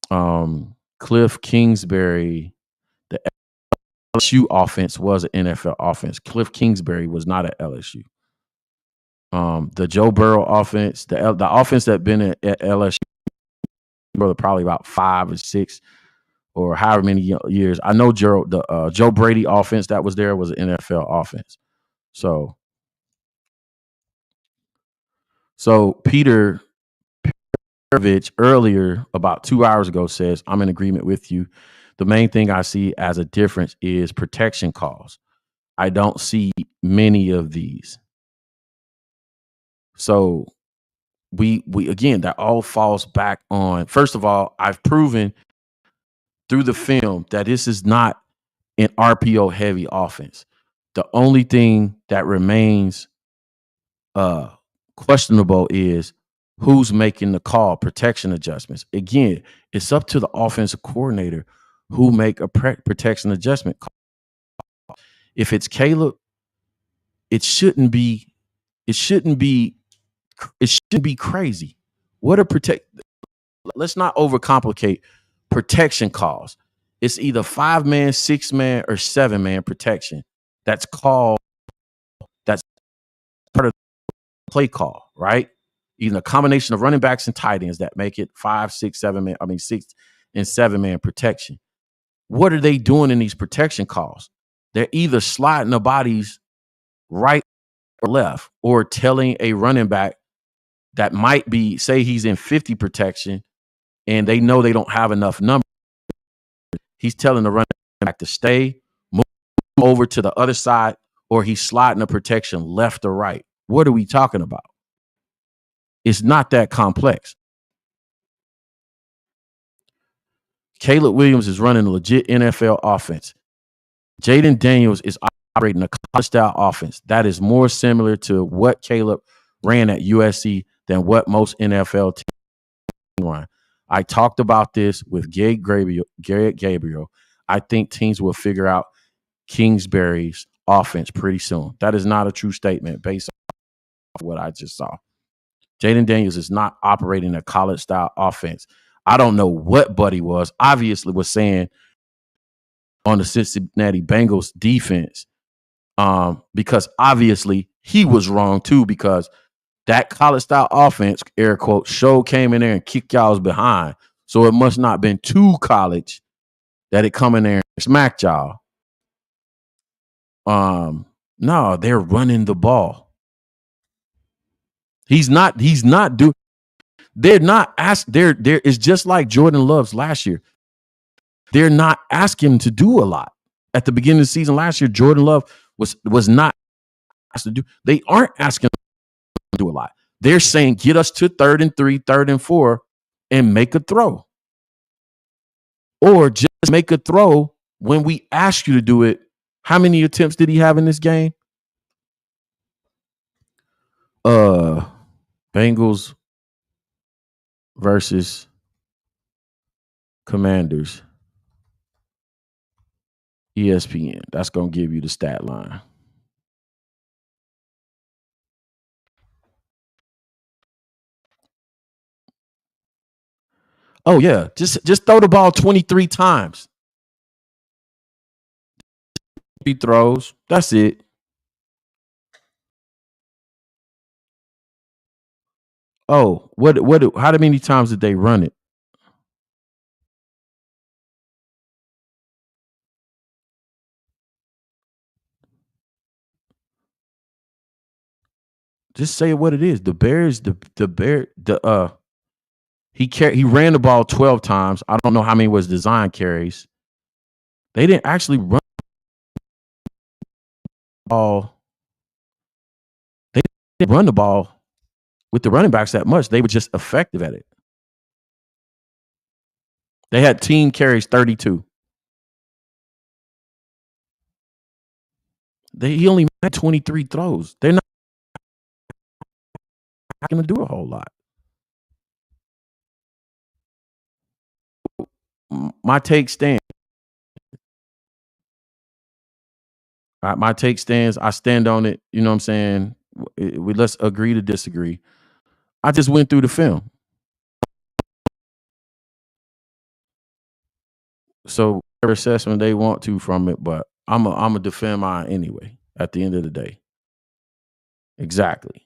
A: Cliff Kingsbury, the LSU offense was an NFL offense. Cliff Kingsbury was not at LSU. The Joe Burrow offense, the offense that been at LSU for probably about 5 or 6 or however many years. I know Joe Brady offense that was there was an NFL offense. So Peter earlier, about 2 hours ago, says, I'm in agreement with you. The main thing I see as a difference is protection calls. I don't see many of these. So we again, that all falls back on, first of all, I've proven through the film that this is not an RPO heavy offense. The only thing that remains questionable is who's making the call, protection adjustments. Again, it's up to the offensive coordinator who make a protection adjustment call. If it's Caleb, it shouldn't be crazy. Let's not overcomplicate protection calls. It's either 5-man, 6-man, or 7-man protection. That's called, that's part of the play call, right? Even a combination of running backs and tight ends that make it 5, 6, 7-man, 6 and 7-man protection. What are they doing in these protection calls? They're either sliding the bodies right or left, or telling a running back that might be, say he's in 50 protection and they know they don't have enough numbers. He's telling the running back to stay, move over to the other side, or he's sliding the protection left or right. what are we talking about? It's not that complex. Caleb Williams is running a legit NFL offense. Jayden Daniels is operating a college-style offense that is more similar to what Caleb ran at USC than what most NFL teams run. I talked about this with Garrett Gabriel. I think teams will figure out Kingsbury's offense pretty soon. That is not a true statement based on what I just saw. Jayden Daniels is not operating a college-style offense. I don't know what Buddy was. Obviously was saying on the Cincinnati Bengals defense, because obviously he was wrong too, because that college-style offense, air quote, show came in there and kicked y'all's behind. So it must not been too college that it come in there and smacked y'all. No, they're running the ball. They're not asked. There is just like Jordan Love's last year. They're not asking him to do a lot. At the beginning of the season last year, Jordan Love was not asked to do. They aren't asking him to do a lot. They're saying, get us to 3rd and 3, 3rd and 4, and make a throw. Or just make a throw when we ask you to do it. How many attempts did he have in this game? Bengals versus Commanders. ESPN. That's going to give you the stat line. Oh yeah, just throw the ball 23 times. 3 throws. That's it. Oh, how many times did they run it? Just say what it is. The Bears, he ran the ball 12 times. I don't know how many was design carries. They didn't actually run the ball. They didn't run the ball with the running backs that much. They were just effective at it. They had team carries 32. He only made 23 throws. They're not going to do a whole lot. My take stands. My take stands. I stand on it. You know what I'm saying? Let's agree to disagree. I just went through the film. So whatever assessment they want to from it, but I'm a defend mine anyway at the end of the day. Exactly.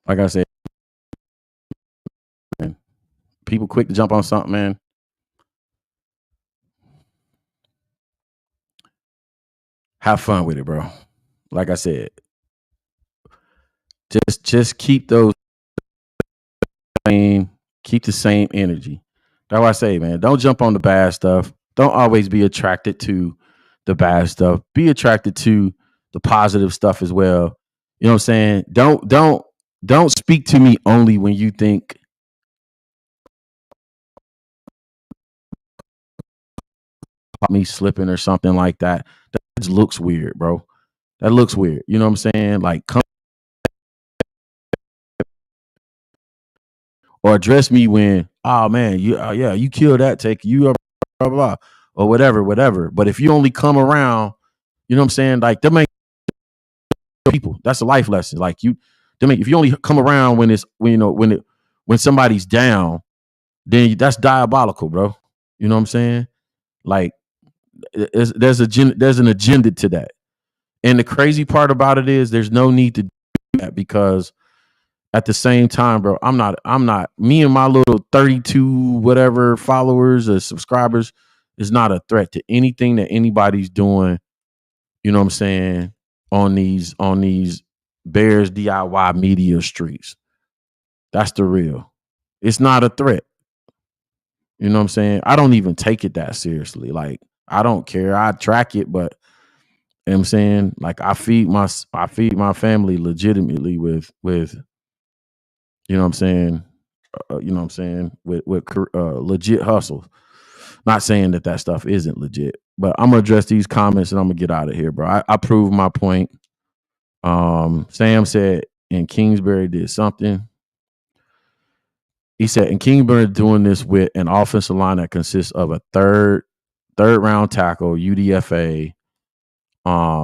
A: Like I said, man, people quick to jump on something, man. have fun with it, bro. Like I said, just keep those same, keep the same energy. That's what I say, man. Don't jump on the bad stuff. Don't always be attracted to the bad stuff. Be attracted to the positive stuff as well. You know what I'm saying? Don't speak to me only when you think me slipping or something like that. That just looks weird, bro. That looks weird. You know what I'm saying? Like come or address me when, oh man, you yeah, you kill that, take you blah, blah blah or whatever. But if you only come around, you know what I'm saying? Like them ain't people. That's a life lesson. Like you, them ain't, if you only come around when it's when you know when somebody's down, then that's diabolical, bro. You know what I'm saying? Like there's an agenda to that. And the crazy part about it is there's no need to do that because at the same time, bro, I'm not me and my little 32 whatever followers or subscribers is not a threat to anything that anybody's doing, you know what I'm saying, on these Bears DIY media streets. That's the real. It's not a threat. You know what I'm saying? I don't even take it that seriously. Like I don't care. I track it, but you know what I'm saying, like I feed my family legitimately with you know what I'm saying, you know what I'm saying, with legit hustle. Not saying that stuff isn't legit, but I'm gonna address these comments and I'm gonna get out of here, bro. I proved my point. Sam said, and Kingsbury did something. He said, and Kingsbury doing this with an offensive line that consists of a third round tackle, UDFA,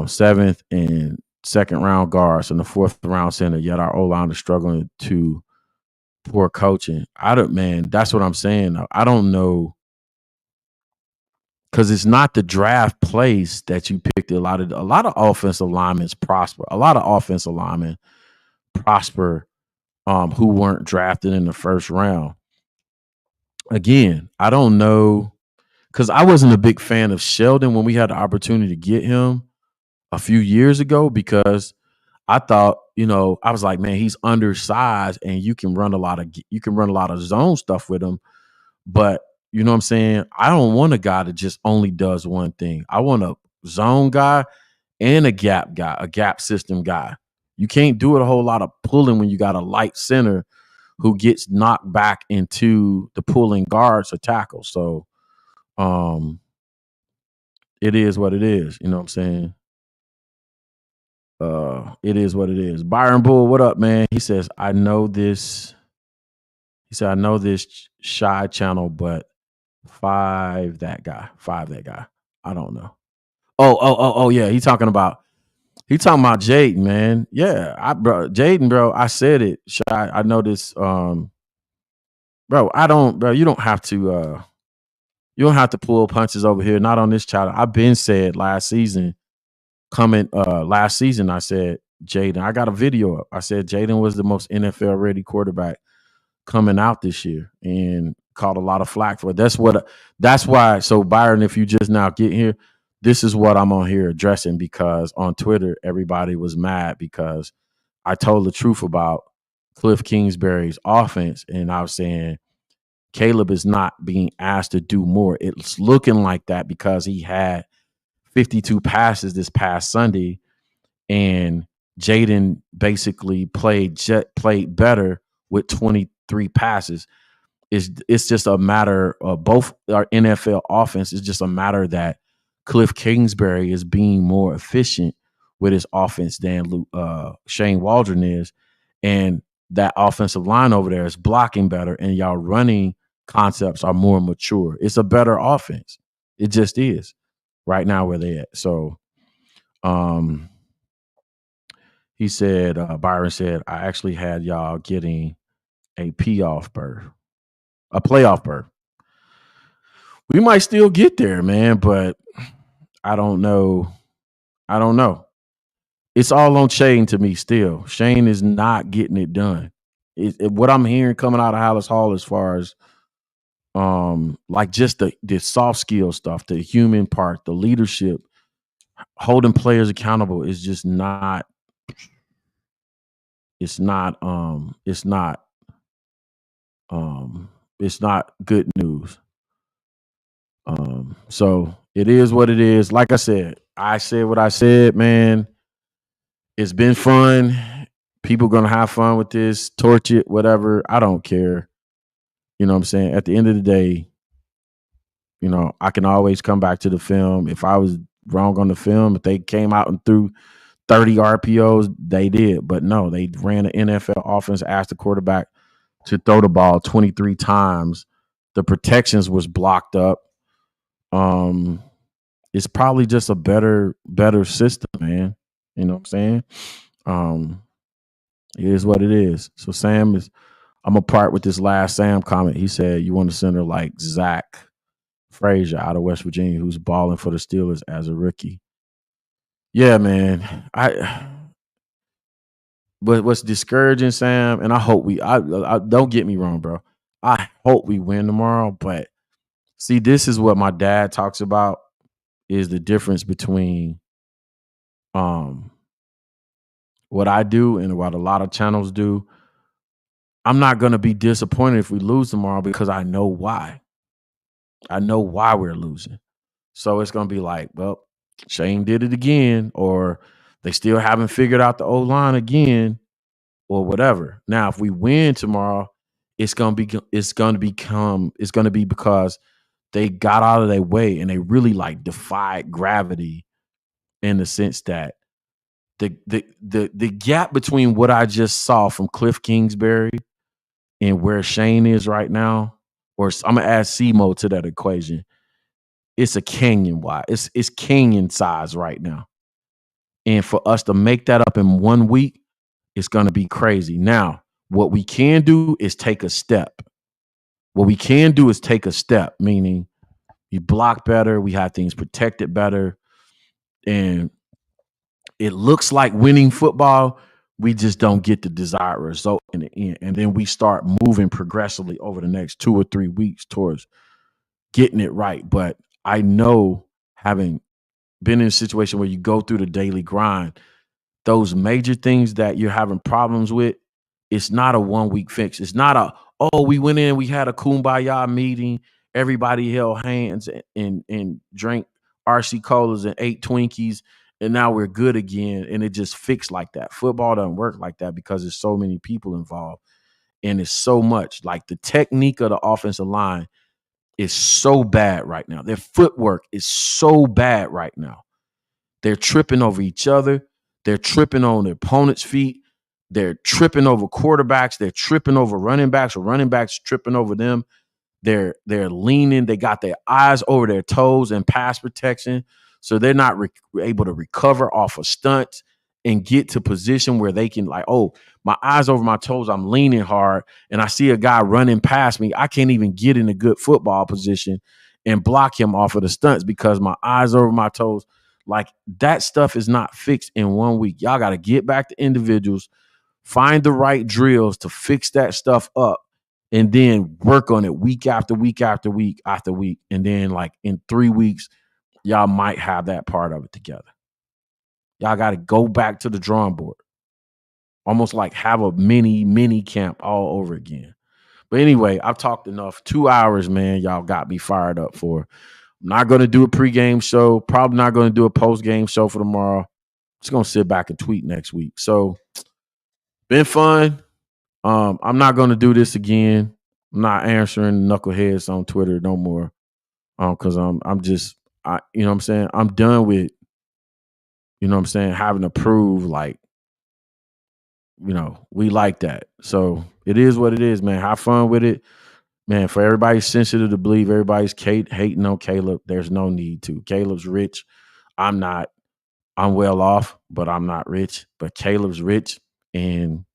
A: seventh and second round guards, and the fourth round center. Yet our O line is struggling to poor coaching. I don't, man. That's what I'm saying. I don't know because it's not the draft place that you picked. A lot of offensive linemen prosper. A lot of offensive linemen prosper who weren't drafted in the first round. Again, I don't know because I wasn't a big fan of Sheldon when we had the opportunity to get him a few years ago because I thought, I was like, man, he's undersized and you can run a lot of zone stuff with him. But you know what I'm saying? I don't want a guy that just only does one thing. I want a zone guy and a gap guy, a gap system guy. You can't do it a whole lot of pulling when you got a light center who gets knocked back into the pulling guards or tackles. So it is what it is. You know what I'm saying? It is what it is. Byron Bull, what up, man? He says, I know this. He said, I know this shy channel, but five that guy. I don't know. Oh, yeah. He talking about Jayden, man. Yeah, Jayden, bro. I said it. Shy. I know this. Bro, you don't have to pull punches over here. Not on this channel. I've been said last season. Last season, I said Jayden. I got a video up. I said Jayden was the most NFL ready quarterback coming out this year, and caught a lot of flack for it. That's why. So Byron, if you just now get here, this is what I'm on here addressing because on Twitter everybody was mad because I told the truth about Cliff Kingsbury's offense, and I was saying Caleb is not being asked to do more. It's looking like that because he had 52 passes this past Sunday, and Jayden basically played better with 23 passes. It's just a matter of both our NFL offense. It's just a matter that Cliff Kingsbury is being more efficient with his offense than Shane Waldron is, and that offensive line over there is blocking better, and y'all running concepts are more mature. It's a better offense. It just is right now where they at. So, he said, Byron said, I actually had y'all getting a playoff berth. We might still get there, man, but I don't know. It's all on Shane to me still. Shane is not getting it done. What I'm hearing coming out of Hallis Hall as far as like just the soft skill stuff, the human part, the leadership, holding players accountable is just not. It's not. It's not. Um. It's not good news. So it is what it is. Like I said what I said, man. It's been fun. People gonna have fun with this, torch it, whatever. I don't care. You know what I'm saying? At the end of the day, I can always come back to the film. If I was wrong on the film, if they came out and threw 30 RPOs, they did. But no, they ran an NFL offense, asked the quarterback to throw the ball 23 times. The protections was blocked up. Um, it's probably just a better system, man. You know what I'm saying? Um, it is what it is. So I'm a part with this last Sam comment. He said you want a center like Zach Frazier out of West Virginia who's balling for the Steelers as a rookie. Yeah, man. But what's discouraging, Sam, and I hope I don't get me wrong, bro. I hope we win tomorrow, but see, this is what my dad talks about is the difference between um what I do and what a lot of channels do. I'm not going to be disappointed if we lose tomorrow because I know why. I know why we're losing. So it's going to be like, well, Shane did it again, or they still haven't figured out the O line again, or whatever. Now, if we win tomorrow, it's going to be because they got out of their way and they really like defied gravity in the sense that the gap between what I just saw from Cliff Kingsbury and where Shane is right now, or I'm gonna add SEMO to that equation. It's a canyon wide. It's canyon size right now. And for us to make that up in 1 week, it's gonna be crazy. Now, what we can do is take a step. Meaning we block better, we have things protected better, and it looks like winning football. We just don't get the desired result in the end. And then we start moving progressively over the next 2 or 3 weeks towards getting it right. But I know, having been in a situation where you go through the daily grind, those major things that you're having problems with, it's not a 1 week fix. It's not we went in, we had a kumbaya meeting, everybody held hands and drank RC colas and ate Twinkies, and now we're good again. And it just fixed like that. Football doesn't work like that because there's so many people involved. And it's so much like the technique of the offensive line is so bad right now. Their footwork is so bad right now. They're tripping over each other. They're tripping on their opponent's feet. They're tripping over quarterbacks. They're tripping over running backs, or running backs tripping over them. They're leaning. They got their eyes over their toes in pass protection, so they're not able to recover off of stunts and get to position where they can, like, oh, my eyes over my toes, I'm leaning hard, and I see a guy running past me. I can't even get in a good football position and block him off of the stunts because my eyes over my toes. Like, that stuff is not fixed in 1 week. Y'all got to get back to individuals, find the right drills to fix that stuff up, and then work on it week after week after week after week. And then, like, in 3 weeks, y'all might have that part of it together. Y'all got to go back to the drawing board, almost like have a mini camp all over again. But anyway, I've talked enough. 2 hours, man. Y'all got me fired up for. I'm not going to do a pregame show. Probably not going to do a postgame show for tomorrow. Just going to sit back and tweet next week. So, been fun. I'm not going to do this again. I'm not answering knuckleheads on Twitter no more. Because I'm just, you know what I'm saying? I'm done with, you know what I'm saying, having to prove, like, we like that. So it is what it is, man. Have fun with it. Man, for everybody sensitive to believe everybody's hating on Caleb, there's no need to. Caleb's rich. I'm not. I'm well off, but I'm not rich. But Caleb's rich, and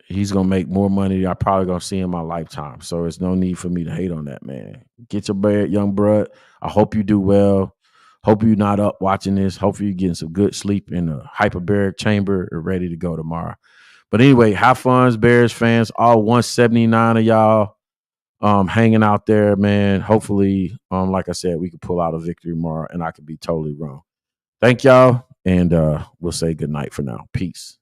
A: he's going to make more money than I'm probably going to see in my lifetime. So there's no need for me to hate on that, man. Get your bread, young bro. I hope you do well. Hope you're not up watching this. Hopefully you're getting some good sleep in a hyperbaric chamber and ready to go tomorrow. But anyway, have fun, Bears fans. All 179 of y'all. hanging out there, man. Hopefully, like I said, we could pull out a victory tomorrow, and I could be totally wrong. Thank y'all, and we'll say good night for now. Peace.